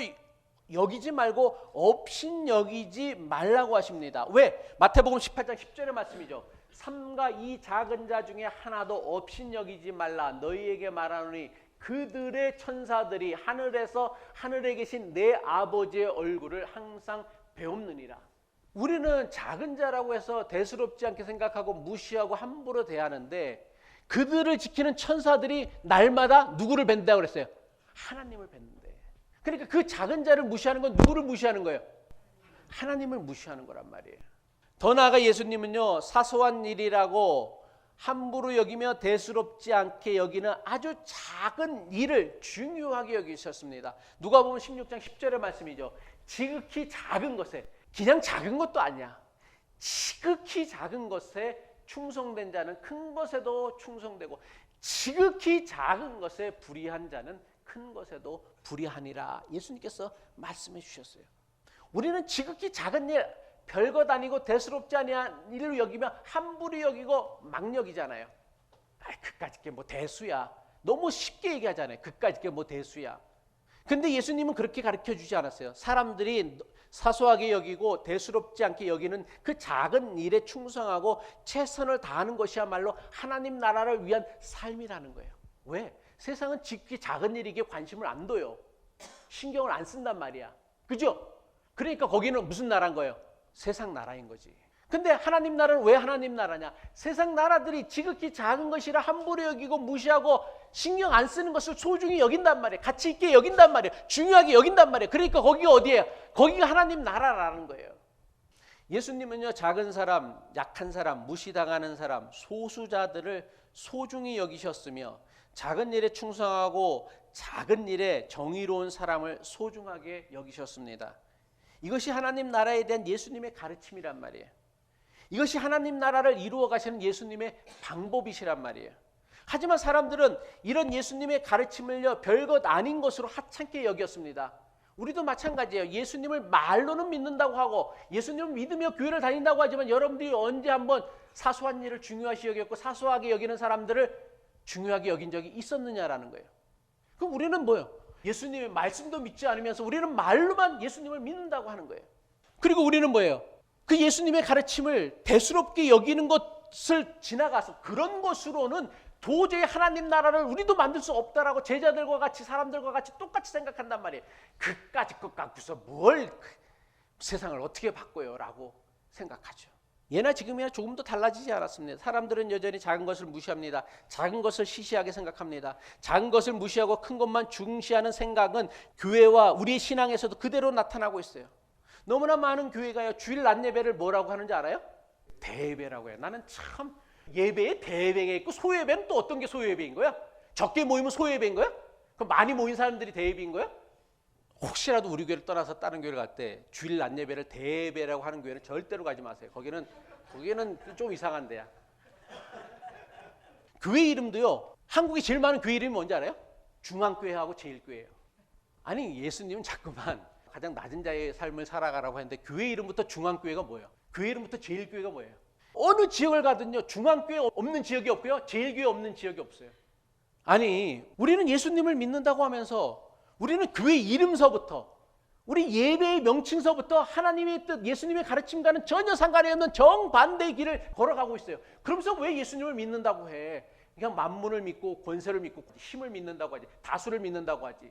여기지 말고 업신여기지 말라고 하십니다. 왜? 마태복음 18장 10절의 말씀이죠. 삼가 이 작은 자 중에 하나도 업신여기지 말라. 너희에게 말하노니 그들의 천사들이 하늘에 계신 내 아버지의 얼굴을 항상 배웁느니라. 우리는 작은 자라고 해서 대수롭지 않게 생각하고 무시하고 함부로 대하는데 그들을 지키는 천사들이 날마다 누구를 뵌다고 그랬어요? 하나님을 뵙는데. 그러니까 그 작은 자를 무시하는 건 누구를 무시하는 거예요? 하나님을 무시하는 거란 말이에요. 더 나아가 예수님은요, 사소한 일이라고 함부로 여기며 대수롭지 않게 여기는 아주 작은 일을 중요하게 여기셨습니다. 누가복음 16장 10절의 말씀이죠. 지극히 작은 것에, 그냥 작은 것도 아니야. 지극히 작은 것에 충성된 자는 큰 것에도 충성되고 지극히 작은 것에 불의한 자는 큰 것에도 불의하니라. 예수님께서 말씀해 주셨어요. 우리는 지극히 작은 일, 별것 아니고 대수롭지 아니한 일을 여기면 함부로 여기고 막 여기잖아요. 그까짓 게 뭐 대수야. 너무 쉽게 얘기하잖아요. 그까짓 게 뭐 대수야. 근데 예수님은 그렇게 가르쳐 주지 않았어요. 사람들이 사소하게 여기고 대수롭지 않게 여기는 그 작은 일에 충성하고 최선을 다하는 것이야말로 하나님 나라를 위한 삶이라는 거예요. 왜? 세상은 지극히 작은 일에게 관심을 안 둬요. 신경을 안 쓴단 말이야. 그죠? 그러니까 거기는 무슨 나라인 거예요? 세상 나라인 거지. 근데 하나님 나라는 왜 하나님 나라냐? 세상 나라들이 지극히 작은 것이라 함부로 여기고 무시하고 신경 안 쓰는 것을 소중히 여긴단 말이에요. 가치 있게 여긴단 말이에요. 중요하게 여긴단 말이에요. 그러니까 거기가 어디예요? 거기가 하나님 나라라는 거예요. 예수님은요, 작은 사람, 약한 사람, 무시당하는 사람, 소수자들을 소중히 여기셨으며 작은 일에 충성하고 작은 일에 정의로운 사람을 소중하게 여기셨습니다. 이것이 하나님 나라에 대한 예수님의 가르침이란 말이에요. 이것이 하나님 나라를 이루어 가시는 예수님의 방법이시란 말이에요. 하지만 사람들은 이런 예수님의 가르침을요, 별것 아닌 것으로 하찮게 여겼습니다. 우리도 마찬가지예요. 예수님을 말로는 믿는다고 하고 예수님을 믿으며 교회를 다닌다고 하지만 여러분들이 언제 한번 사소한 일을 중요시 여겼고 사소하게 여기는 사람들을 중요하게 여긴 적이 있었느냐라는 거예요. 그럼 우리는 뭐예요? 예수님의 말씀도 믿지 않으면서 우리는 말로만 예수님을 믿는다고 하는 거예요. 그리고 우리는 뭐예요? 그 예수님의 가르침을 대수롭게 여기는 것을 지나가서 그런 것으로는 도저히 하나님 나라를 우리도 만들 수 없다라고 제자들과 같이 사람들과 같이 똑같이 생각한단 말이에요. 그까짓 것 갖고서 뭘 세상을 어떻게 바꿔요? 라고 생각하죠. 예나 지금이나 조금 더 달라지지 않았습니다. 사람들은 여전히 작은 것을 무시합니다. 작은 것을 시시하게 생각합니다. 작은 것을 무시하고 큰 것만 중시하는 생각은 교회와 우리의 신앙에서도 그대로 나타나고 있어요. 너무나 많은 교회가요, 주일 낮 예배를 뭐라고 하는지 알아요? 대예배라고 해요. 나는 참 예배에 대예배가 있고 소예배는 또 어떤 게 소예배인 거야? 적게 모이면 소예배인 거야? 그럼 많이 모인 사람들이 대예배인 거야? 혹시라도 우리 교회를 떠나서 다른 교회를 갈 때 주일 낮 예배를 대예배라고 하는 교회는 절대로 가지 마세요. 거기는 좀 이상한 데야. 교회 이름도요, 한국에 제일 많은 교회 이름이 뭔지 알아요? 중앙교회하고 제일교회예요. 아니, 예수님은 자꾸만 가장 낮은 자의 삶을 살아가라고 하는데 교회 이름부터 중앙교회가 뭐예요? 교회 이름부터 제일교회가 뭐예요? 어느 지역을 가든요, 중앙교회 없는 지역이 없고요, 제일교회 없는 지역이 없어요. 아니, 우리는 예수님을 믿는다고 하면서 우리는 교회 이름서부터, 우리 예배의 명칭서부터 하나님의 뜻, 예수님의 가르침과는 전혀 상관이 없는 정반대의 길을 걸어가고 있어요. 그러면서 왜 예수님을 믿는다고 해? 그냥 만문을 믿고 권세를 믿고 힘을 믿는다고 하지, 다수를 믿는다고 하지.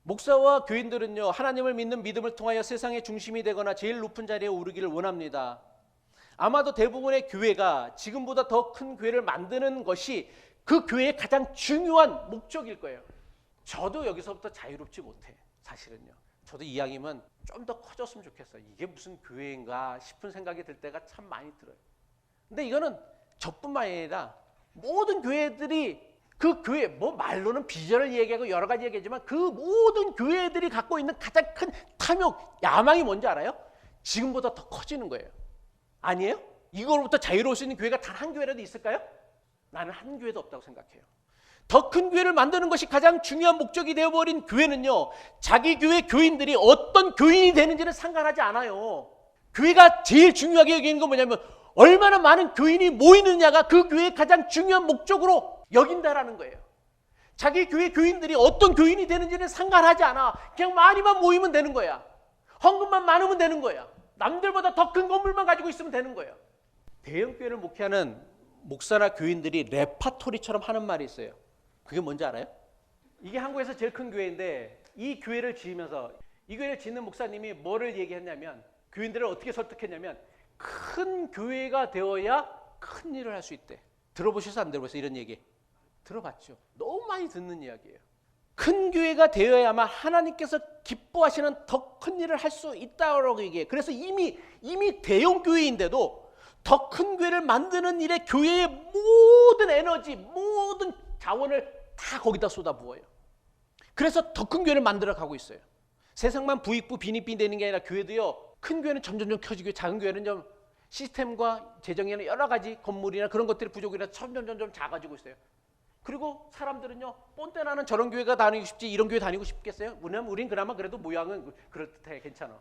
목사와 교인들은요, 하나님을 믿는 믿음을 통하여 세상의 중심이 되거나 제일 높은 자리에 오르기를 원합니다. 아마도 대부분의 교회가 지금보다 더 큰 교회를 만드는 것이 그 교회의 가장 중요한 목적일 거예요. 저도 여기서부터 자유롭지 못해, 사실은요. 저도 이왕이면 좀 더 커졌으면 좋겠어요. 이게 무슨 교회인가 싶은 생각이 들 때가 참 많이 들어요. 근데 이거는 저뿐만 아니라 모든 교회들이 그 교회, 뭐 말로는 비전을 얘기하고 여러 가지 얘기하지만 그 모든 교회들이 갖고 있는 가장 큰 탐욕, 야망이 뭔지 알아요? 지금보다 더 커지는 거예요. 아니에요? 이걸로부터 자유로울 수 있는 교회가 단 한 교회라도 있을까요? 나는 한 교회도 없다고 생각해요. 더 큰 교회를 만드는 것이 가장 중요한 목적이 되어버린 교회는요, 자기 교회 교인들이 어떤 교인이 되는지는 상관하지 않아요. 교회가 제일 중요하게 여기는 건 뭐냐면 얼마나 많은 교인이 모이느냐가 그 교회의 가장 중요한 목적으로 여긴다라는 거예요. 자기 교회 교인들이 어떤 교인이 되는지는 상관하지 않아. 그냥 많이만 모이면 되는 거야. 헌금만 많으면 되는 거야. 남들보다 더 큰 건물만 가지고 있으면 되는 거예요. 대형교회를 목회하는 목사나 교인들이 레파토리처럼 하는 말이 있어요. 그게 뭔지 알아요? 이게 한국에서 제일 큰 교회인데 이 교회를 지으면서, 이 교회를 짓는 목사님이 뭐를 얘기했냐면, 교인들을 어떻게 설득했냐면 큰 교회가 되어야 큰 일을 할 수 있대. 들어보셔서 안 들어보셨어요? 이런 얘기 들어봤죠? 너무 많이 듣는 이야기예요. 큰 교회가 되어야만 하나님께서 기뻐하시는 더 큰 일을 할 수 있다고 얘기해요. 그래서 이미 대형 교회인데도 더 큰 교회를 만드는 일에 교회의 모든 에너지, 모든 자원을 다 거기다 쏟아부어요. 그래서 더 큰 교회를 만들어 가고 있어요. 세상만 부익부 빈익빈 되는 게 아니라 교회도요, 큰 교회는 점점 커지고 작은 교회는 좀 시스템과 재정이나 여러 가지 건물이나 그런 것들이 부족이라 점점 작아지고 있어요. 그리고 사람들은요, 뻔때 나는 저런 교회가 다니고 싶지 이런 교회 다니고 싶겠어요? 왜냐면 우린 그나마 그래도 모양은 그럴듯해, 괜찮아.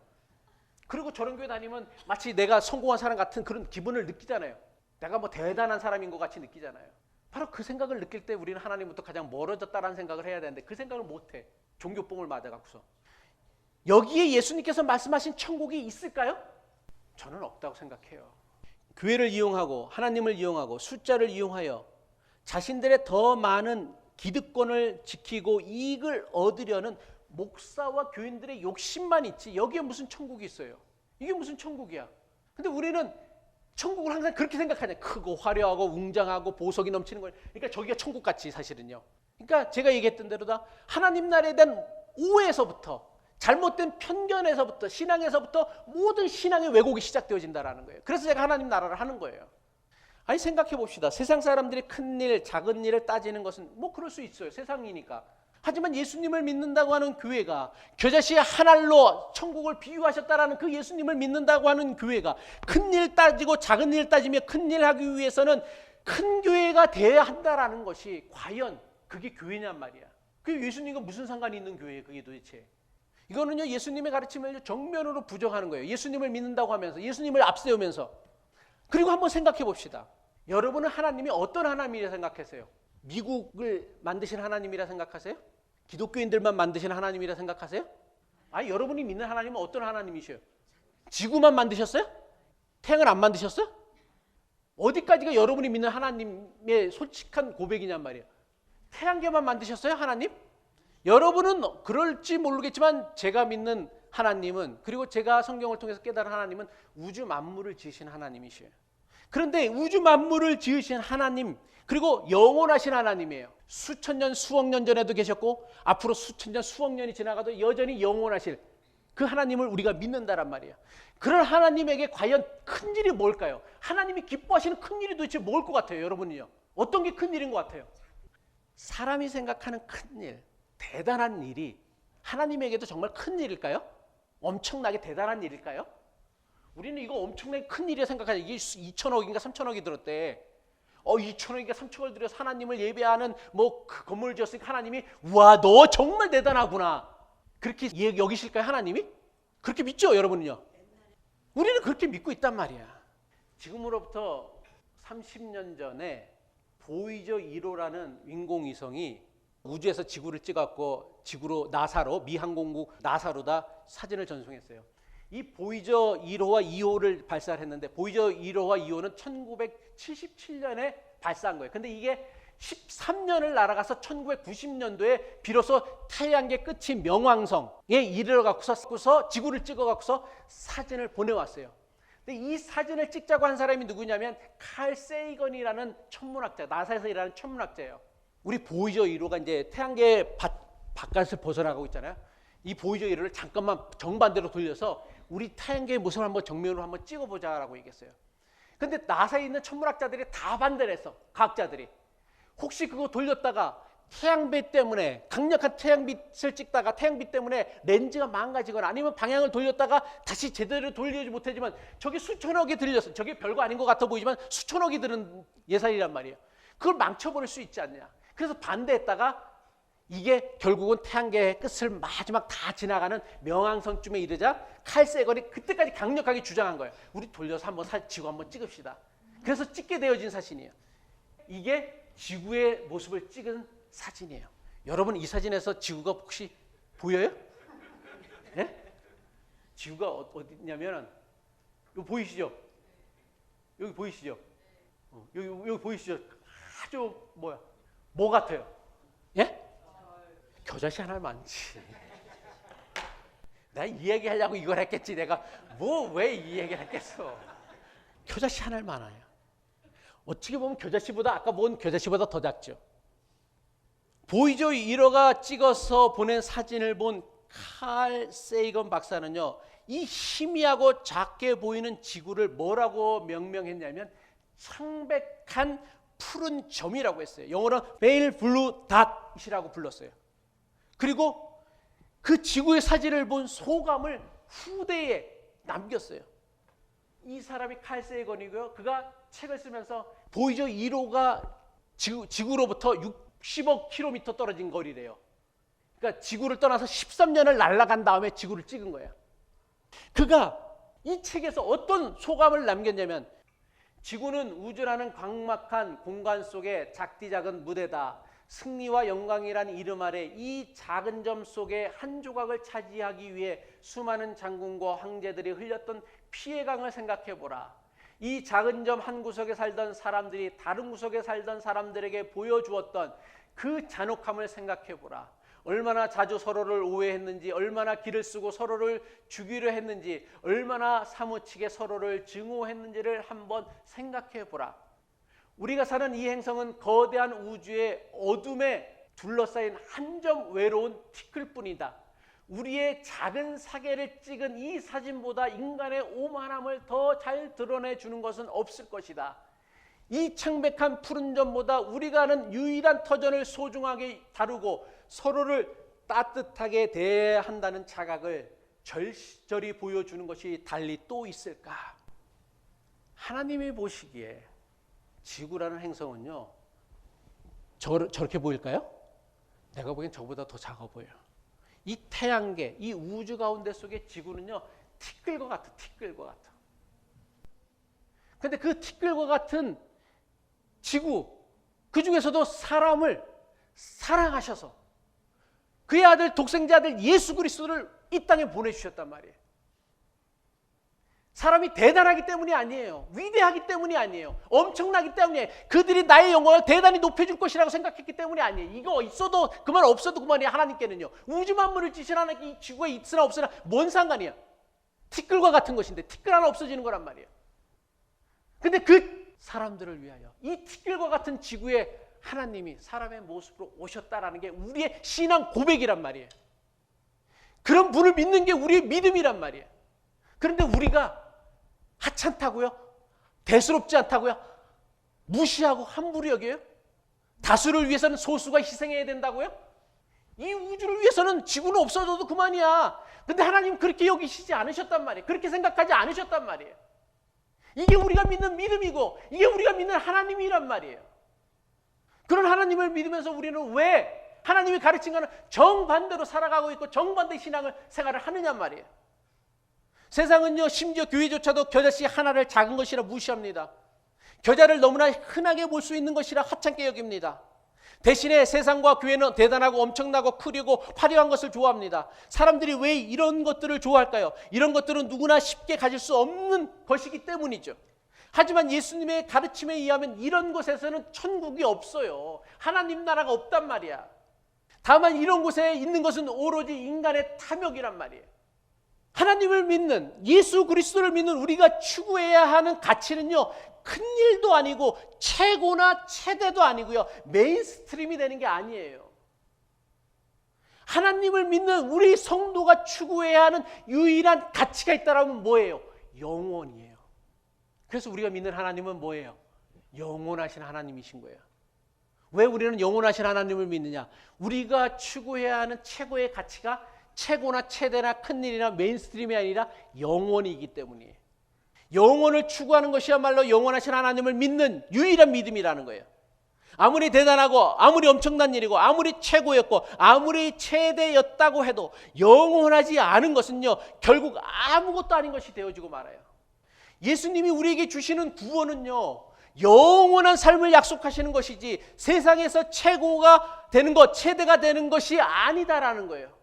그리고 저런 교회 다니면 마치 내가 성공한 사람 같은 그런 기분을 느끼잖아요. 내가 뭐 대단한 사람인 것 같이 느끼잖아요. 바로 그 생각을 느낄 때 우리는 하나님부터 가장 멀어졌다라는 생각을 해야 되는데 그 생각을 못해. 종교뽕을 맞아갖고서. 여기에 예수님께서 말씀하신 천국이 있을까요? 저는 없다고 생각해요. 교회를 이용하고 하나님을 이용하고 숫자를 이용하여 자신들의 더 많은 기득권을 지키고 이익을 얻으려는 목사와 교인들의 욕심만 있지 여기에 무슨 천국이 있어요? 이게 무슨 천국이야? 근데 우리는 천국을 항상 그렇게 생각하잖아요. 크고 화려하고 웅장하고 보석이 넘치는 걸. 그러니까 저기가 천국 같지 사실은요. 그러니까 제가 얘기했던 대로 다 하나님 나라에 대한 오해에서부터, 잘못된 편견에서부터, 신앙에서부터 모든 신앙의 왜곡이 시작되어진다라는 거예요. 그래서 제가 하나님 나라를 하는 거예요. 아니 생각해 봅시다. 세상 사람들이 큰 일, 작은 일을 따지는 것은 뭐 그럴 수 있어요. 세상이니까. 하지만 예수님을 믿는다고 하는 교회가, 겨자씨의 한 알로 천국을 비유하셨다라는 그 예수님을 믿는다고 하는 교회가 큰 일 따지고 작은 일 따지며 큰 일 하기 위해서는 큰 교회가 돼야 한다라는 것이 과연 그게 교회냔 말이야. 그게 예수님과 무슨 상관이 있는 교회예요, 그게 도대체. 이거는요, 예수님의 가르침을 정면으로 부정하는 거예요. 예수님을 믿는다고 하면서, 예수님을 앞세우면서. 그리고 한번 생각해 봅시다. 여러분은 하나님이 어떤 하나님이라 생각하세요? 미국을 만드신 하나님이라 생각하세요? 기독교인들만 만드신 하나님이라 생각하세요? 아니, 여러분이 믿는 하나님은 어떤 하나님이셔요? 지구만 만드셨어요? 태양을 안 만드셨어요? 어디까지가 여러분이 믿는 하나님의 솔직한 고백이냔 말이에요. 태양계만 만드셨어요, 하나님? 여러분은 그럴지 모르겠지만 제가 믿는 하나님은, 그리고 제가 성경을 통해서 깨달은 하나님은 우주 만물을 지으신 하나님이셔요. 그런데 우주 만물을 지으신 하나님, 그리고 영원하신 하나님이에요. 수천 년, 수억 년 전에도 계셨고 앞으로 수천 년, 수억 년이 지나가도 여전히 영원하실 그 하나님을 우리가 믿는다란 말이에요. 그런 하나님에게 과연 큰 일이 뭘까요? 하나님이 기뻐하시는 큰 일이 도대체 뭘 것 같아요, 여러분은요? 어떤 게 큰 일인 것 같아요? 사람이 생각하는 큰 일, 대단한 일이 하나님에게도 정말 큰 일일까요? 엄청나게 대단한 일일까요? 우리는 이거 엄청나게 큰 일이라 생각하죠. 이게 2천억인가 3천억이 들었대. 2천억인가 3천억을 들여서 하나님을 예배하는 그 건물을 지었으니까 하나님이 와, 너 정말 대단하구나, 그렇게 여기실까요, 하나님이? 그렇게 믿죠, 여러분은요? 우리는 그렇게 믿고 있단 말이야. 지금으로부터 30년 전에 보이저 1호라는 인공위성이 우주에서 지구를 찍었고, 지구로 나사로, 미 항공국 나사로다 사진을 전송했어요. 이 보이저 1호와 2호를 발사를 했는데, 보이저 1호와 2호는 1977년에 발사한 거예요. 근데 이게 13년을 날아가서 1990년도에 비로소 태양계 끝이 명왕성에 이르러 갖고서 지구를 찍어 갖고서 사진을 보내왔어요. 근데 이 사진을 찍자고 한 사람이 누구냐면 칼 세이건이라는 천문학자, 나사에서 일하는 천문학자예요. 우리 보이저 1호가 이제 태양계 바깥을 벗어나가고 있잖아요. 이 보이저 1호를 잠깐만 정반대로 돌려서 우리 태양계의 모습을 한번 정면으로 한번 찍어보자라고 얘기했어요. 근데 나사에 있는 천문학자들이 다 반대를 했어, 과학자들이. 혹시 그거 돌렸다가 태양빛 때문에, 강력한 태양빛을 찍다가 태양빛 때문에 렌즈가 망가지거나, 아니면 방향을 돌렸다가 다시 제대로 돌리지 못하지만 저게 수천억이 들렸어. 저게 별거 아닌 것 같아 보이지만 수천억이 드는 예산이란 말이에요. 그걸 망쳐버릴 수 있지 않냐. 그래서 반대했다가 이게 결국은 태양계의 끝을 마지막 다 지나가는 명왕성쯤에 이르자 칼 세건이 그때까지 강력하게 주장한 거예요. 우리 돌려서 한번 지구 한번 찍읍시다. 그래서 찍게 되어진 사진이에요. 이게 지구의 모습을 찍은 사진이에요. 여러분, 이 사진에서 지구가 혹시 보여요? 네? 지구가 어디냐면 여기 보이시죠? 여기 보이시죠? 여기 보이시죠? 아주 뭐 같아요? 예? 겨자씨 하나 많지. 내가 이 얘기 하려고 이걸 했겠지. 내가 왜 이 얘기를 했겠어. 겨자씨 하나 많아요. 어떻게 보면 겨자씨보다, 아까 본 겨자씨보다 더 작죠. 보이저 1호가 찍어서 보낸 사진을 본 칼 세이건 박사는요, 이 희미하고 작게 보이는 지구를 뭐라고 명명했냐면 창백한 푸른 점이라고 했어요. 영어로 페일 블루 닷이라고 불렀어요. 그리고 그 지구의 사진을 본 소감을 후대에 남겼어요. 이 사람이 칼 세이건이고요. 그가 책을 쓰면서 보이저 1호가 지구로부터 60억 킬로미터 떨어진 거리래요. 그러니까 지구를 떠나서 13년을 날아간 다음에 지구를 찍은 거예요. 그가 이 책에서 어떤 소감을 남겼냐면, 지구는 우주라는 광막한 공간 속의 작디 작은 무대다. 승리와 영광이란 이름 아래 이 작은 점 속에 한 조각을 차지하기 위해 수많은 장군과 황제들이 흘렸던 피의 강을 생각해보라. 이 작은 점 한 구석에 살던 사람들이 다른 구석에 살던 사람들에게 보여주었던 그 잔혹함을 생각해보라. 얼마나 자주 서로를 오해했는지, 얼마나 기를 쓰고 서로를 죽이려 했는지, 얼마나 사무치게 서로를 증오했는지를 한번 생각해보라. 우리가 사는 이 행성은 거대한 우주의 어둠에 둘러싸인 한 점 외로운 티끌뿐이다. 우리의 작은 사계를 찍은 이 사진보다 인간의 오만함을 더 잘 드러내주는 것은 없을 것이다. 이 창백한 푸른 점보다 우리가 아는 유일한 터전을 소중하게 다루고 서로를 따뜻하게 대해야 한다는 자각을 절실히 보여주는 것이 달리 또 있을까? 하나님이 보시기에 지구라는 행성은요, 저렇게 보일까요? 내가 보기엔 저보다 더 작아 보여요. 이 태양계, 이 우주 가운데 속에 지구는요, 티끌과 같아, 티끌과 같아. 근데 그 티끌과 같은 지구, 그 중에서도 사람을 사랑하셔서 그의 아들, 독생자 아들 예수 그리스도를 이 땅에 보내주셨단 말이에요. 사람이 대단하기 때문이 아니에요. 위대하기 때문이 아니에요. 엄청나기 때문에 그들이 나의 영광을 대단히 높여줄 것이라고 생각했기 때문이 아니에요. 이거 있어도 그만 없어도 그만이에요. 하나님께는요. 우주 만물을 지신 하나님께 이 지구에 있으나 없으나 뭔 상관이야. 티끌과 같은 것인데 티끌 하나 없어지는 거란 말이에요. 근데 그 사람들을 위하여 이 티끌과 같은 지구에 하나님이 사람의 모습으로 오셨다라는 게 우리의 신앙 고백이란 말이에요. 그런 분을 믿는 게 우리의 믿음이란 말이에요. 그런데 우리가 하찮다고요? 대수롭지 않다고요? 무시하고 함부로 여겨요? 다수를 위해서는 소수가 희생해야 된다고요? 이 우주를 위해서는 지구는 없어져도 그만이야. 근데 하나님 그렇게 여기시지 않으셨단 말이에요. 그렇게 생각하지 않으셨단 말이에요. 이게 우리가 믿는 믿음이고 이게 우리가 믿는 하나님이란 말이에요. 그런 하나님을 믿으면서 우리는 왜 하나님이 가르친 거는 정반대로 살아가고 있고 정반대 신앙을 생활을 하느냐 말이에요. 세상은요, 심지어 교회조차도 겨자씨 하나를 작은 것이라 무시합니다. 겨자를 너무나 흔하게 볼 수 있는 것이라 하찮게 여깁니다. 대신에 세상과 교회는 대단하고 엄청나고 크리고 화려한 것을 좋아합니다. 사람들이 왜 이런 것들을 좋아할까요? 이런 것들은 누구나 쉽게 가질 수 없는 것이기 때문이죠. 하지만 예수님의 가르침에 의하면 이런 곳에서는 천국이 없어요. 하나님 나라가 없단 말이야. 다만 이런 곳에 있는 것은 오로지 인간의 탐욕이란 말이에요. 하나님을 믿는, 예수 그리스도를 믿는 우리가 추구해야 하는 가치는요, 큰 일도 아니고 최고나 최대도 아니고요, 메인스트림이 되는 게 아니에요. 하나님을 믿는 우리 성도가 추구해야 하는 유일한 가치가 있다면 뭐예요? 영원이에요. 그래서 우리가 믿는 하나님은 뭐예요? 영원하신 하나님이신 거예요. 왜 우리는 영원하신 하나님을 믿느냐? 우리가 추구해야 하는 최고의 가치가 최고나 최대나 큰일이나 메인스트림이 아니라 영원이기 때문이에요. 영원을 추구하는 것이야말로 영원하신 하나님을 믿는 유일한 믿음이라는 거예요. 아무리 대단하고 아무리 엄청난 일이고 아무리 최고였고 아무리 최대였다고 해도 영원하지 않은 것은요, 결국 아무것도 아닌 것이 되어지고 말아요. 예수님이 우리에게 주시는 구원은요, 영원한 삶을 약속하시는 것이지 세상에서 최고가 되는 것, 최대가 되는 것이 아니다라는 거예요.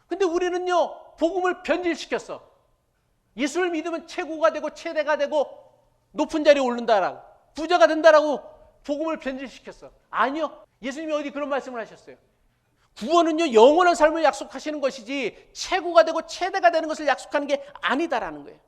근데 우리는요, 복음을 변질시켰어. 예수를 믿으면 최고가 되고 최대가 되고 높은 자리에 오른다라고, 부자가 된다라고 복음을 변질시켰어. 아니요, 예수님이 어디 그런 말씀을 하셨어요. 구원은요, 영원한 삶을 약속하시는 것이지 최고가 되고 최대가 되는 것을 약속하는 게 아니다라는 거예요.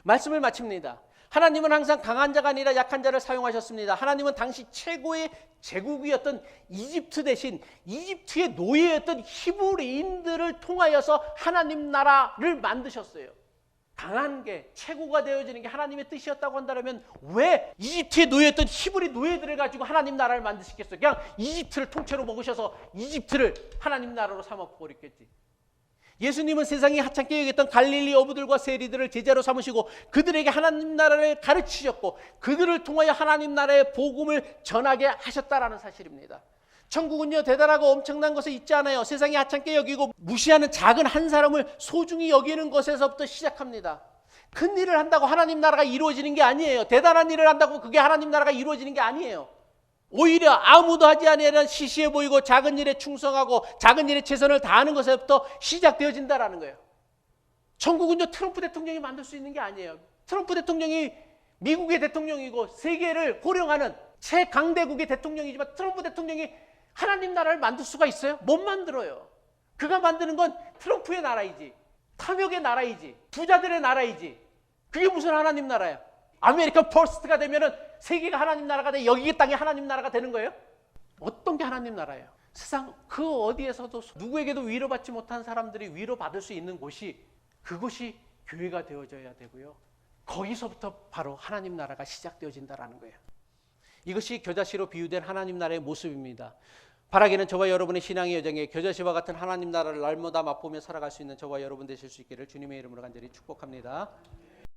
말씀을 마칩니다. 하나님은 항상 강한 자가 아니라 약한 자를 사용하셨습니다. 하나님은 당시 최고의 제국이었던 이집트 대신 이집트의 노예였던 히브리인들을 통하여서 하나님 나라를 만드셨어요. 강한 게 최고가 되어지는 게 하나님의 뜻이었다고 한다면 왜 이집트의 노예였던 히브리 노예들을 가지고 하나님 나라를 만드시겠어요? 그냥 이집트를 통째로 먹으셔서 이집트를 하나님 나라로 삼아버렸겠지. 예수님은 세상이 하찮게 여겼던 갈릴리 어부들과 세리들을 제자로 삼으시고 그들에게 하나님 나라를 가르치셨고 그들을 통하여 하나님 나라의 복음을 전하게 하셨다라는 사실입니다. 천국은요, 대단하고 엄청난 것을 잊지 않아요. 세상이 하찮게 여기고 무시하는 작은 한 사람을 소중히 여기는 것에서부터 시작합니다. 큰 일을 한다고 하나님 나라가 이루어지는 게 아니에요. 대단한 일을 한다고 그게 하나님 나라가 이루어지는 게 아니에요. 오히려 아무도 하지 아니하는 시시해 보이고 작은 일에 충성하고 작은 일에 최선을 다하는 것에부터 시작되어진다라는 거예요. 천국은요, 트럼프 대통령이 만들 수 있는 게 아니에요. 트럼프 대통령이 미국의 대통령이고 세계를 호령하는 최강대국의 대통령이지만 트럼프 대통령이 하나님 나라를 만들 수가 있어요? 못 만들어요. 그가 만드는 건 트럼프의 나라이지, 탐욕의 나라이지, 부자들의 나라이지. 그게 무슨 하나님 나라야? 아메리칸 퍼스트가 되면은 세계가 하나님 나라가 돼, 여기 땅이 하나님 나라가 되는 거예요? 어떤 게 하나님 나라예요? 세상 그 어디에서도 누구에게도 위로받지 못한 사람들이 위로받을 수 있는 곳이, 그곳이 교회가 되어져야 되고요. 거기서부터 바로 하나님 나라가 시작되어진다라는 거예요. 이것이 겨자씨로 비유된 하나님 나라의 모습입니다. 바라기는 저와 여러분의 신앙의 여정에 겨자씨와 같은 하나님 나라를 날마다 맛보며 살아갈 수 있는 저와 여러분 되실 수 있기를 주님의 이름으로 간절히 축복합니다.